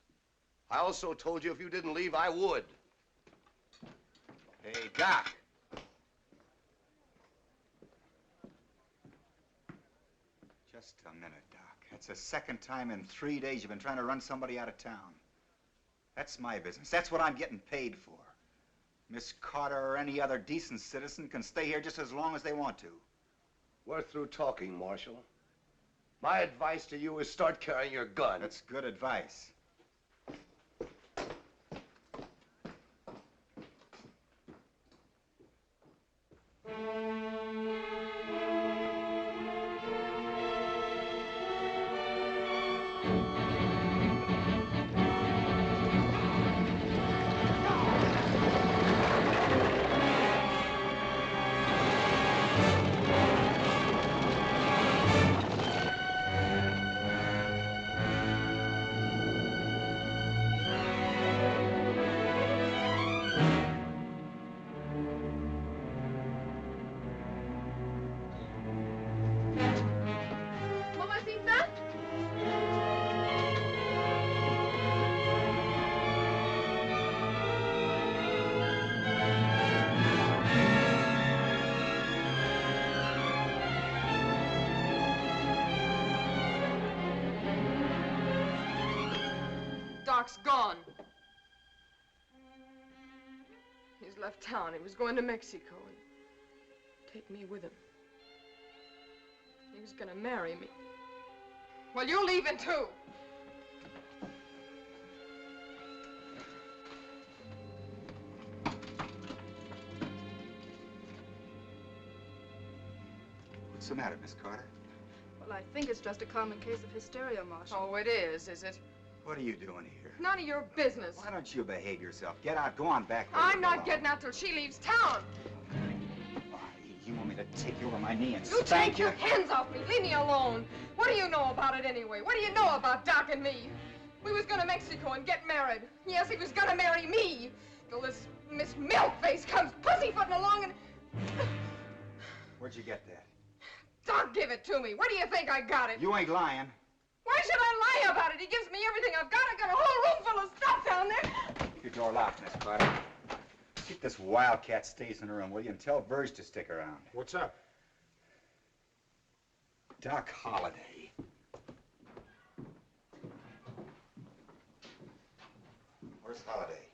I also told you if you didn't leave, I would. Hey, Doc. Just a minute, Doc. That's the second time in 3 days you've been trying to run somebody out of town. That's my business. That's what I'm getting paid for. Miss Carter or any other decent citizen can stay here just as long as they want to. We're through talking, Marshal. My advice to you is start carrying your gun. That's good advice. Mamacita? Doc's gone. He's left town. He was going to Mexico and take me with him. He was gonna marry me. Well, you're leaving too. What's the matter, Miss Carter? Well, I think it's just a common case of hysteria, Marshal. Oh, it is it? What are you doing here? None of your business. Why don't you behave yourself? Get out. Go on back. where you I'm not belong. getting out till she leaves town. You want me to take you over my knee and You spank take your hands off me. Leave me alone. What do you know about it anyway? What do you know about Doc and me? We was going to Mexico and get married. Yes, he was going to marry me. Till this Miss Milkface comes pussyfooting along and... Where'd you get that? Doc give it to me. Where do you think I got it? You ain't lying. Why should I lie about it? He gives me everything I've got. I got a whole room full of stuff down there. Keep your door locked, Miss Carter. Keep this wildcat stays in the room, will you? And tell Verge to stick around. What's up? Doc Holliday. Where's Holliday?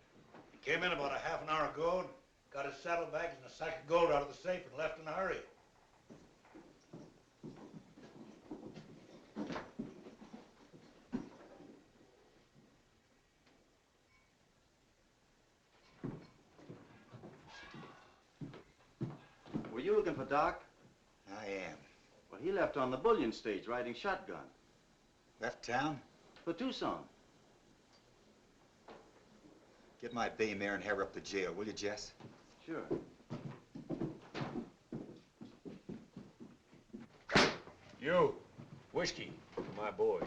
He came in about a half an hour ago and got his saddlebags and a sack of gold out of the safe and left in a hurry. Were you looking for Doc? I am. Well, he left on the bullion stage riding shotgun. Left town? For Tucson. Get my bay mare and have her up to jail, will you, Jess? Sure. You, whiskey for my boys.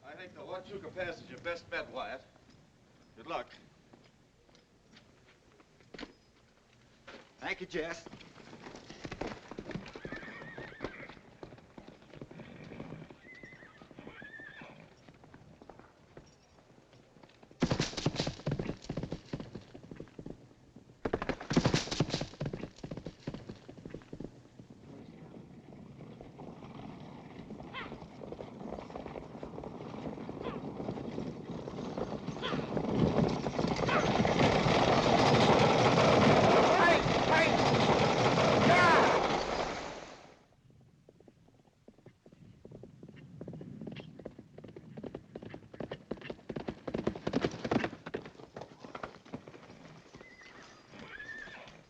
I think the Huachuca Pass is your best bet, Wyatt. Good luck. Thank you, Jess.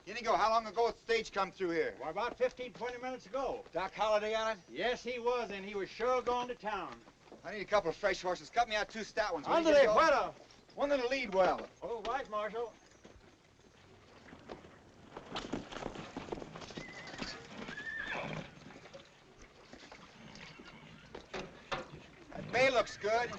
Inigo, how long ago did the stage come through here? Well, about 15, 20 minutes ago. Doc Holliday on it? Yes, he was, and he was sure going to town. I need a couple of fresh horses. Cut me out 2 stout ones. will you, Under the Inigo? weather. One that'll lead well. All right, Marshal. That bay looks good.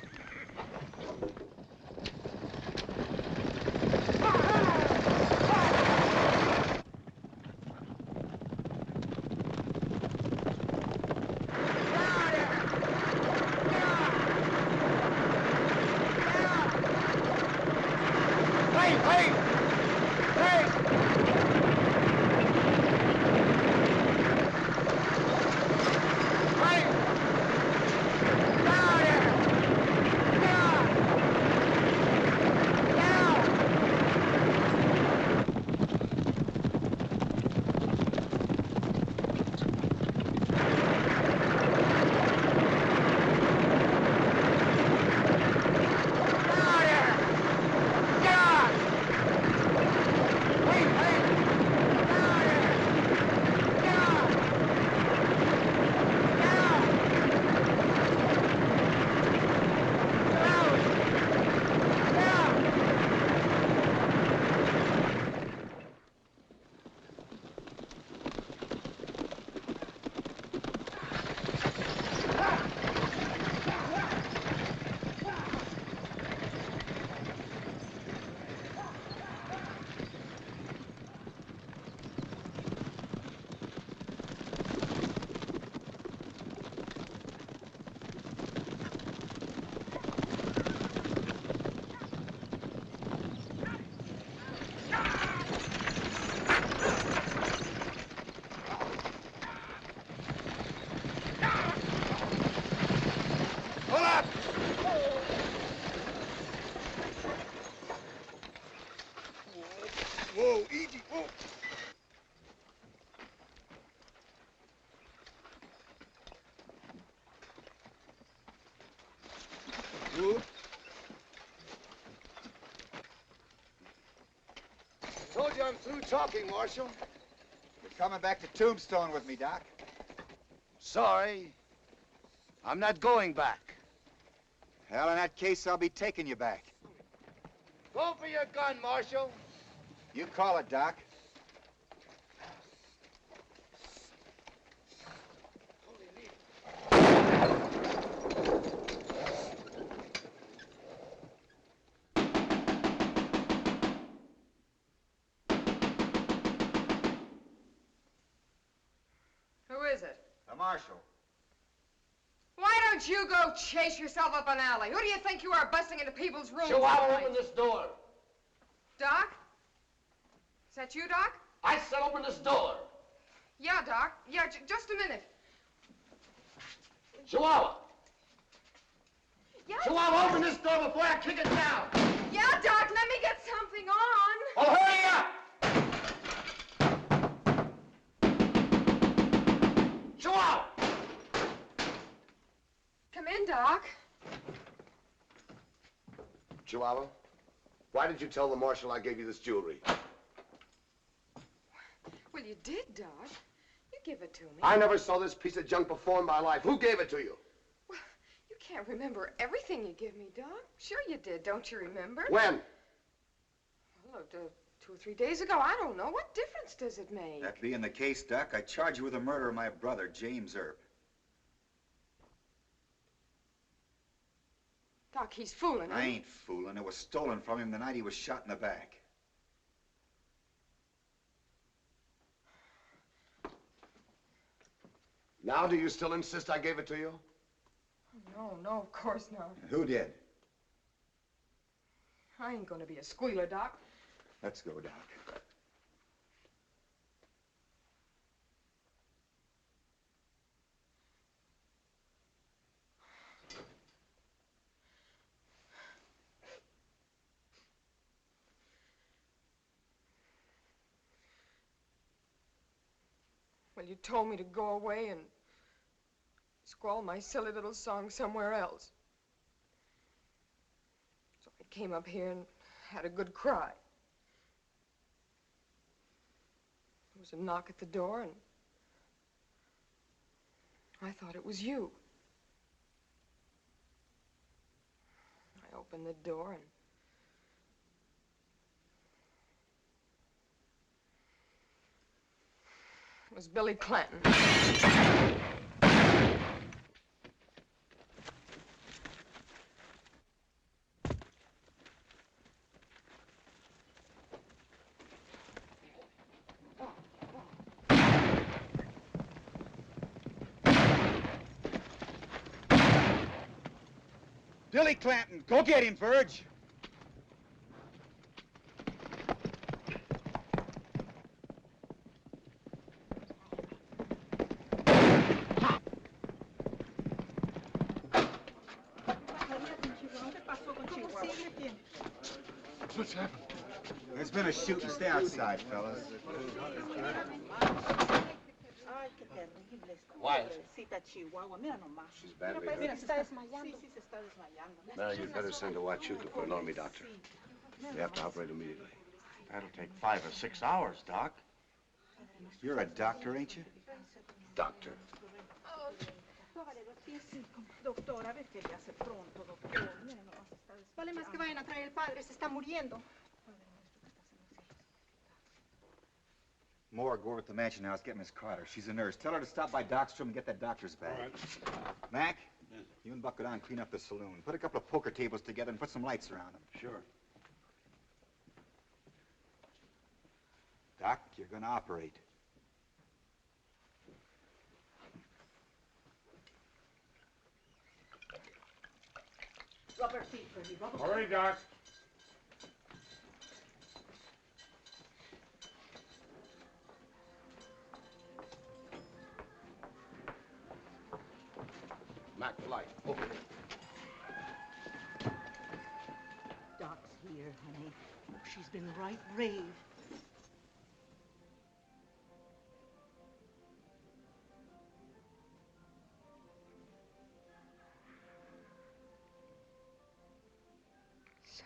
Whoa, easy, whoa. Who? Told you I'm through talking, Marshal. You're coming back to Tombstone with me, Doc. Sorry. I'm not going back. Well, in that case, I'll be taking you back. Go for your gun, Marshal. You call it, Doc. Who is it? The Marshal. Why don't you go chase yourself up an alley? Who do you think you are, busting into people's rooms? Chihuahua, open this door. Doc? Is that you, Doc? I said open this door. Yeah, Doc. Yeah, just a minute. Chihuahua. Yeah. Chihuahua, open this door before I kick it down. Yeah, Doc, let me get something on. Oh, hurry up! Chihuahua! Come in, Doc. Chihuahua, why did you tell the Marshal I gave you this jewelry? Well, you did, Doc. You You give it to me. I never saw this piece of junk before in my life. Who gave it to you? Well, you can't remember everything you give me, Doc. Sure you did. Don't you remember? When? Well, 2 or 3 days ago. I don't know. What difference does it make? That being the case, Doc, I charge you with the murder of my brother, James Earp. Doc, he's fooling. I ain't fooling. It was stolen from him the night he was shot in the back. Now, do you still insist I gave it to you? No, of course not. Who did? I ain't gonna be a squealer, Doc. Let's go, Doc. Well, you told me to go away and squall my silly little song somewhere else. So I came up here and had a good cry. There was a knock at the door, and I thought it was you. I opened the door, and it was Billy Clanton. Billy Clanton, go get him, Verge. What's happened? There's been a shooting. Stay outside, fellas. Quiet. She's badly hurt. Now, you'd better send a Huachuca for an army doctor. They have to operate immediately. That'll take 5 or 6 hours, Doc. You're a doctor, ain't you? Doctor. Vale más que vayan a traer el padre, se está muriendo. Moore, go over to the mansion house, get Miss Carter. She's a nurse. Tell her to stop by Doc's room and get that doctor's bag. All right. Mac, you and Buck go down and clean up the saloon. Put a couple of poker tables together and put some lights around them. Sure. Doc, you're gonna operate. Rubber feet, Bertie, rubber All right, Doc. Mac, the light. Open it. Doc's here, honey. She's been right raved.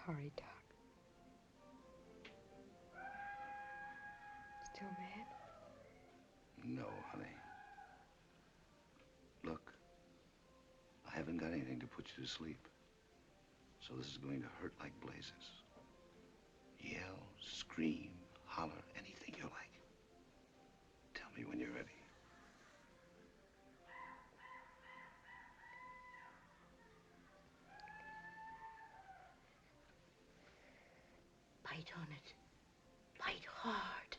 Sorry, Doc. Still mad? No, honey. Look, I haven't got anything to put you to sleep. So this is going to hurt like blazes. Yell, scream, holler, anything you like. Tell me when you're ready. Bite on it. Bite hard.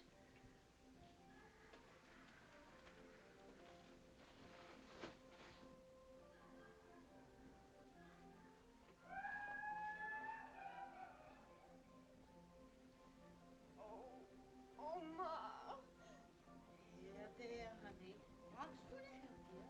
Oh, Ma. There, honey. Doc's gonna help you.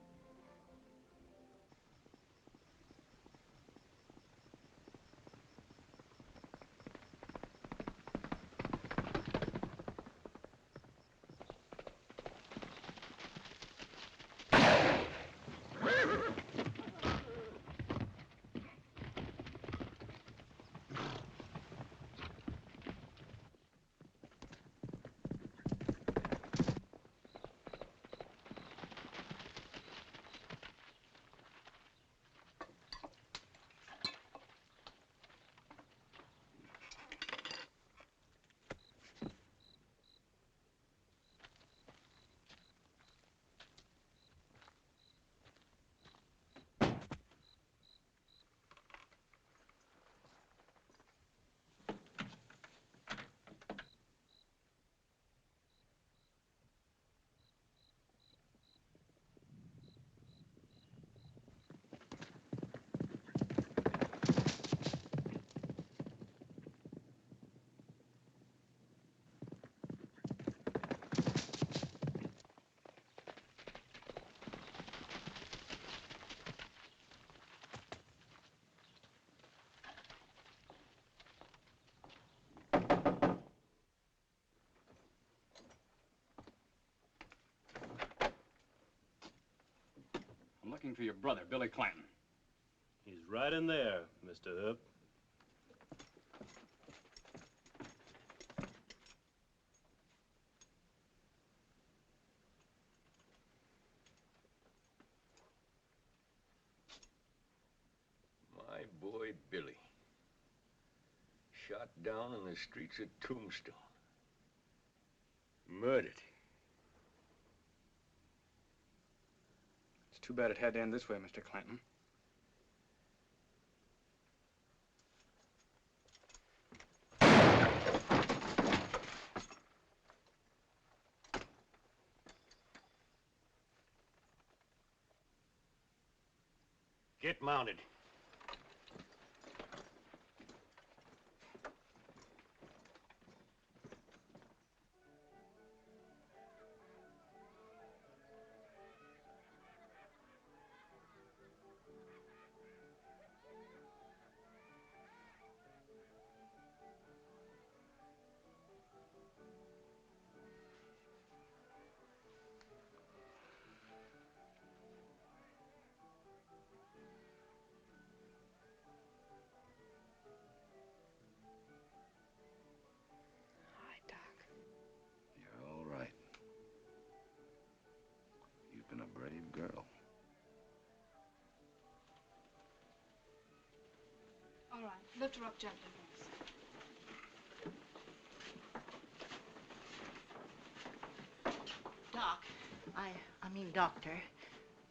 looking for your brother, Billy Clanton. He's right in there, Mr. Hoop. My boy, Billy. Shot down in the streets of Tombstone. Murdered. It's too bad it had to end this way, Mr. Clanton. Get mounted. You're all right. You've been a brave girl. All right, lift her up gently. Doc, I mean, Doctor,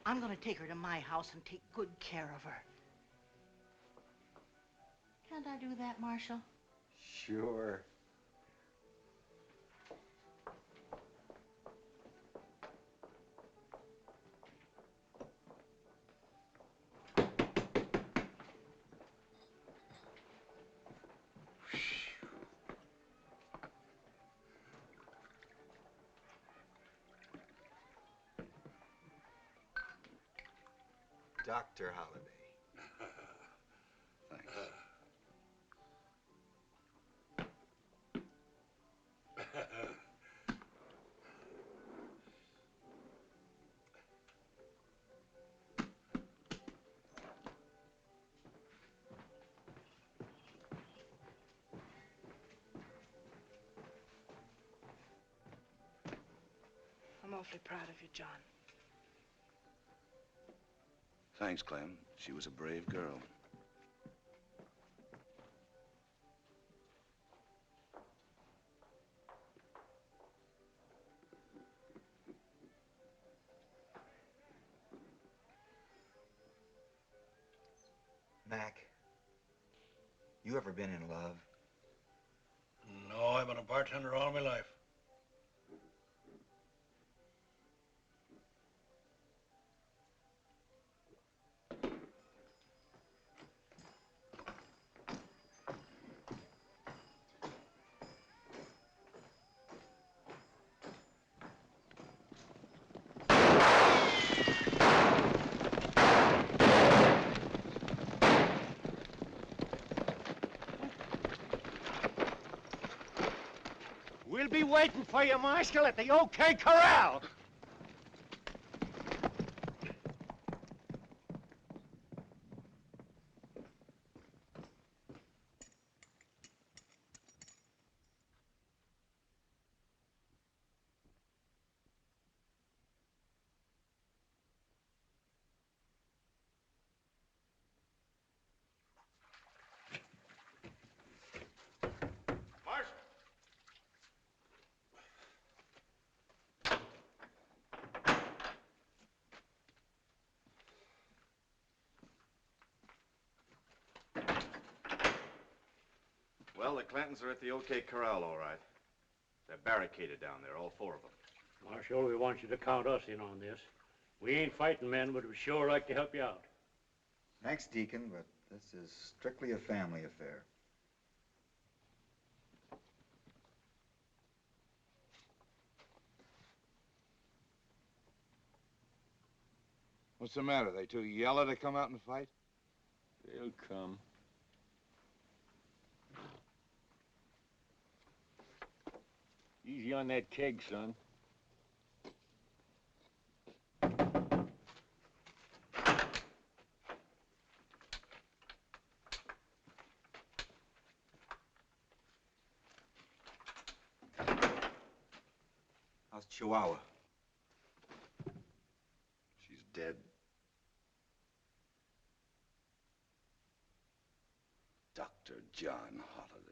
I'm gonna take her to my house and take good care of her. Can't I do that, Marshal? Sure. Dr. Holliday. Thanks. I'm awfully proud of you, John. Thanks, Clem. She was a brave girl. Mac, you ever been in love? No, I've been a bartender all my life. We'll be waiting for you, Marshal, at the OK Corral. Marshal! Well, the Clantons are at the OK Corral, all right. They're barricaded down there, all four of them. Marshal, we want you to count us in on this. We ain't fighting men, but we'd sure like to help you out. Thanks, Deacon, but this is strictly a family affair. What's the matter? They too yellow to come out and fight? They'll come. Easy on that keg, son. Chihuahua. She's dead. Dr. John Holliday.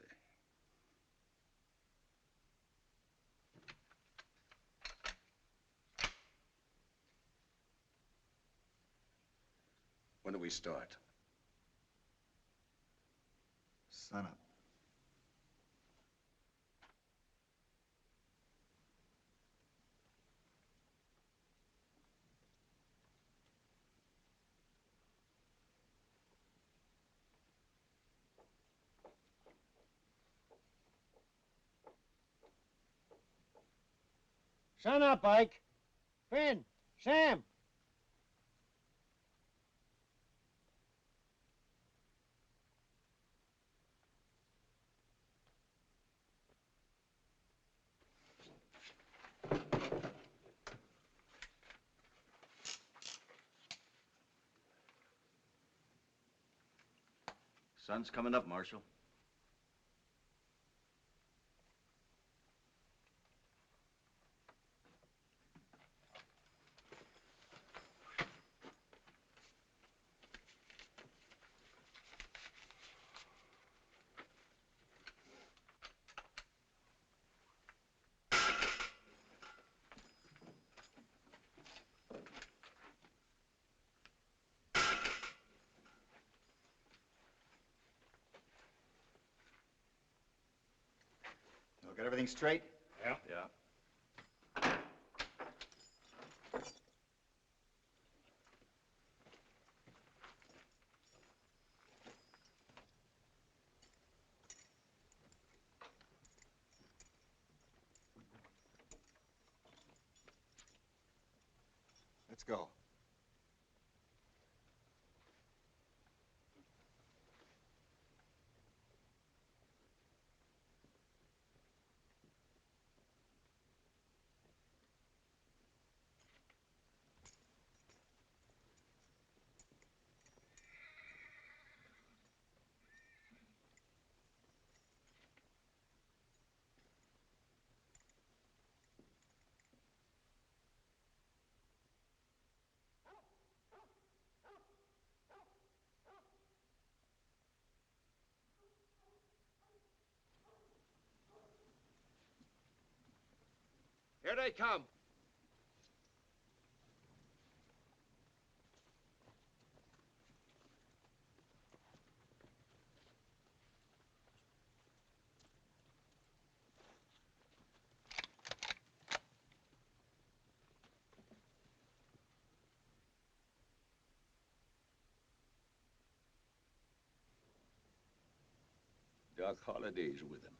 When do we start? Sun up. Sun up, Ike. Finn, Sam. Sun's coming up, Marshal. Got everything straight? Yeah. Yeah. Let's go. Here they come. Doc Holliday's with him.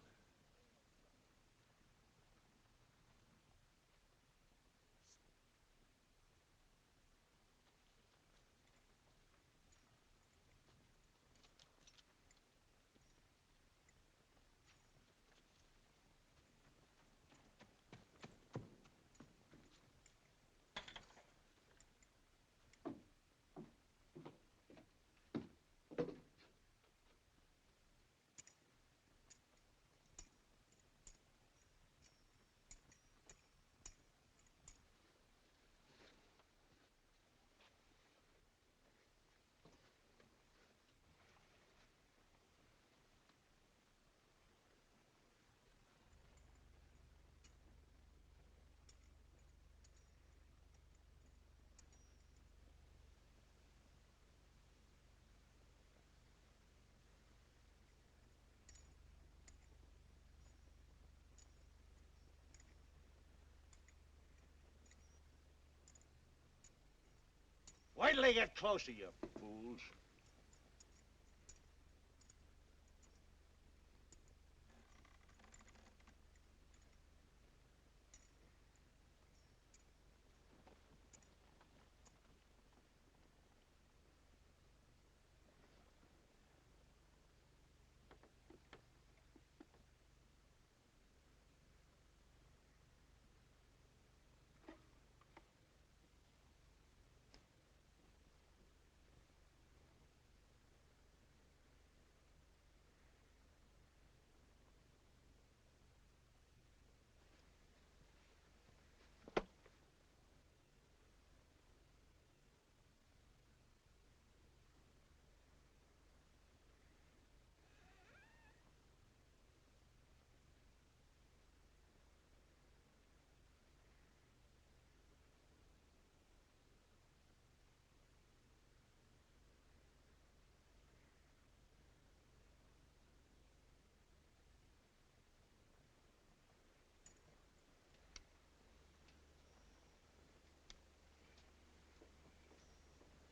Wait till they get closer, you fools.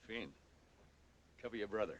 Finn, cover your brother.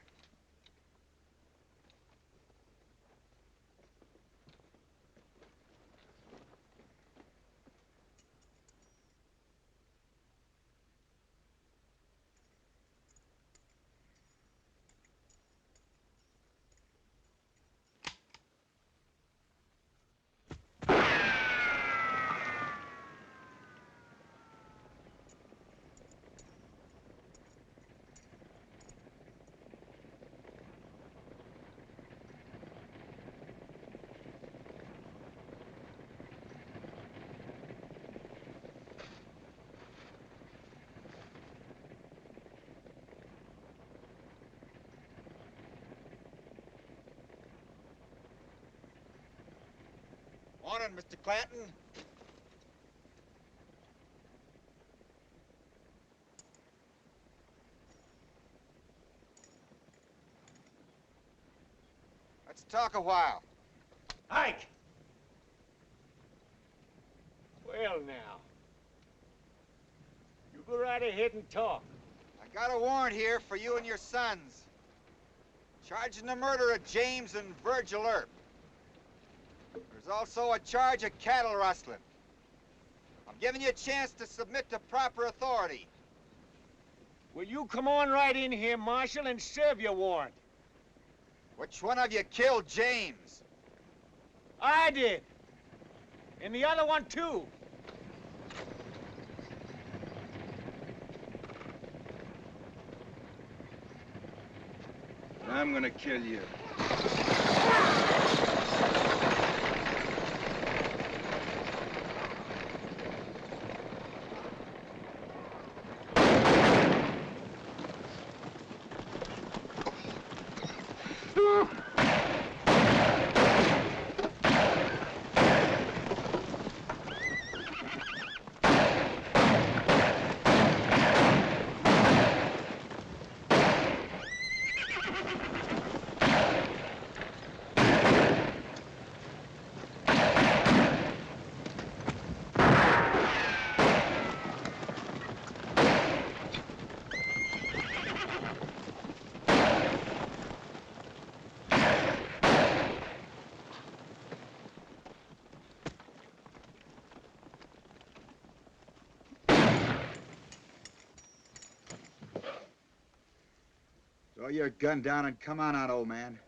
Morning, Mr. Clanton. Let's talk a while. Ike! Well, now. You go right ahead and talk. I got a warrant here for you and your sons. Charging the murder of James and Virgil Earp. There's also a charge of cattle rustling. I'm giving you a chance to submit to proper authority. Will you come on right in here, Marshal, and serve your warrant? Which one of you killed James? I did. And the other one, too. I'm gonna kill you. Throw your gun down and come on out, old man.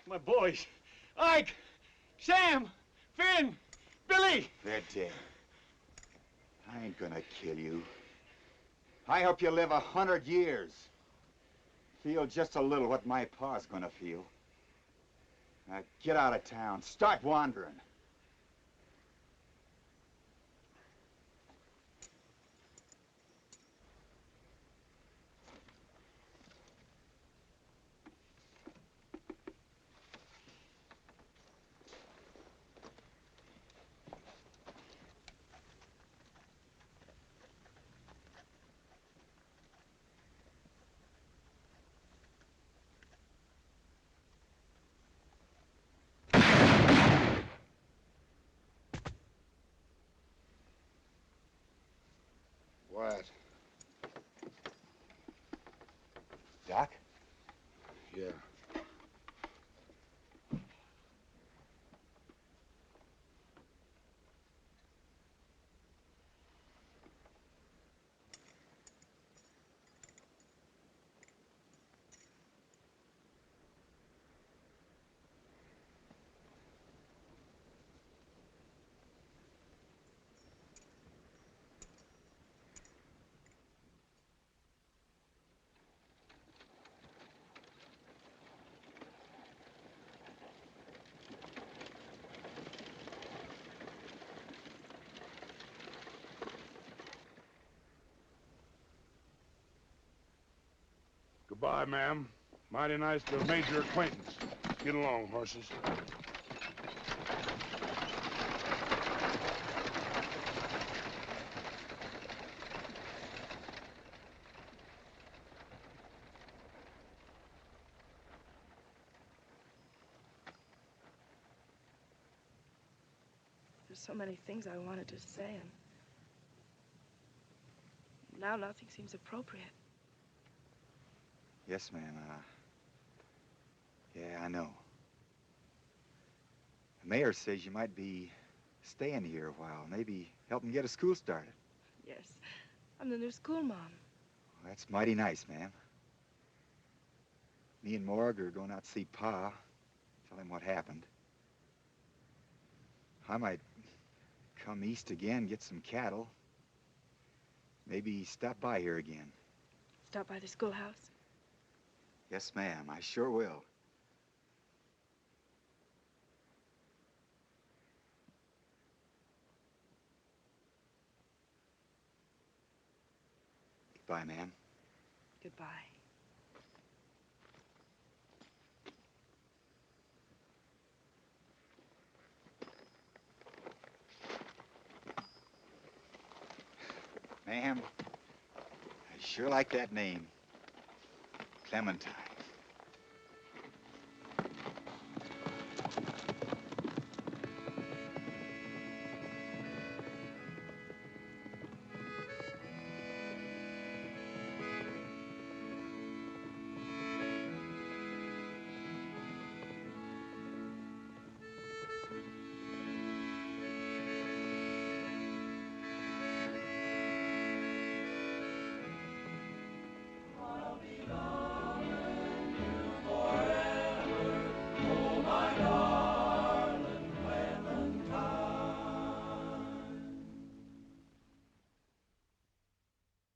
My boys. Ike! Sam! Finn! Billy! They're dead. I ain't gonna kill you. I hope you live 100 years. Feel just a little what my pa's gonna feel. Now get out of town. Start wandering. What? Doc? Yeah. Goodbye, ma'am. Mighty nice to have made your acquaintance. Get along, horses. There's so many things I wanted to say, and now nothing seems appropriate. Yes, ma'am. Yeah, I know. The mayor says you might be staying here a while, maybe helping get a school started. Yes, I'm the new school mom. Well, that's mighty nice, ma'am. Me and Morg are going out to see Pa, tell him what happened. I might come east again, get some cattle. Maybe stop by here again. Stop by the schoolhouse? Yes, ma'am, I sure will. Goodbye, ma'am. Goodbye. Ma'am, I sure like that name. Clementine.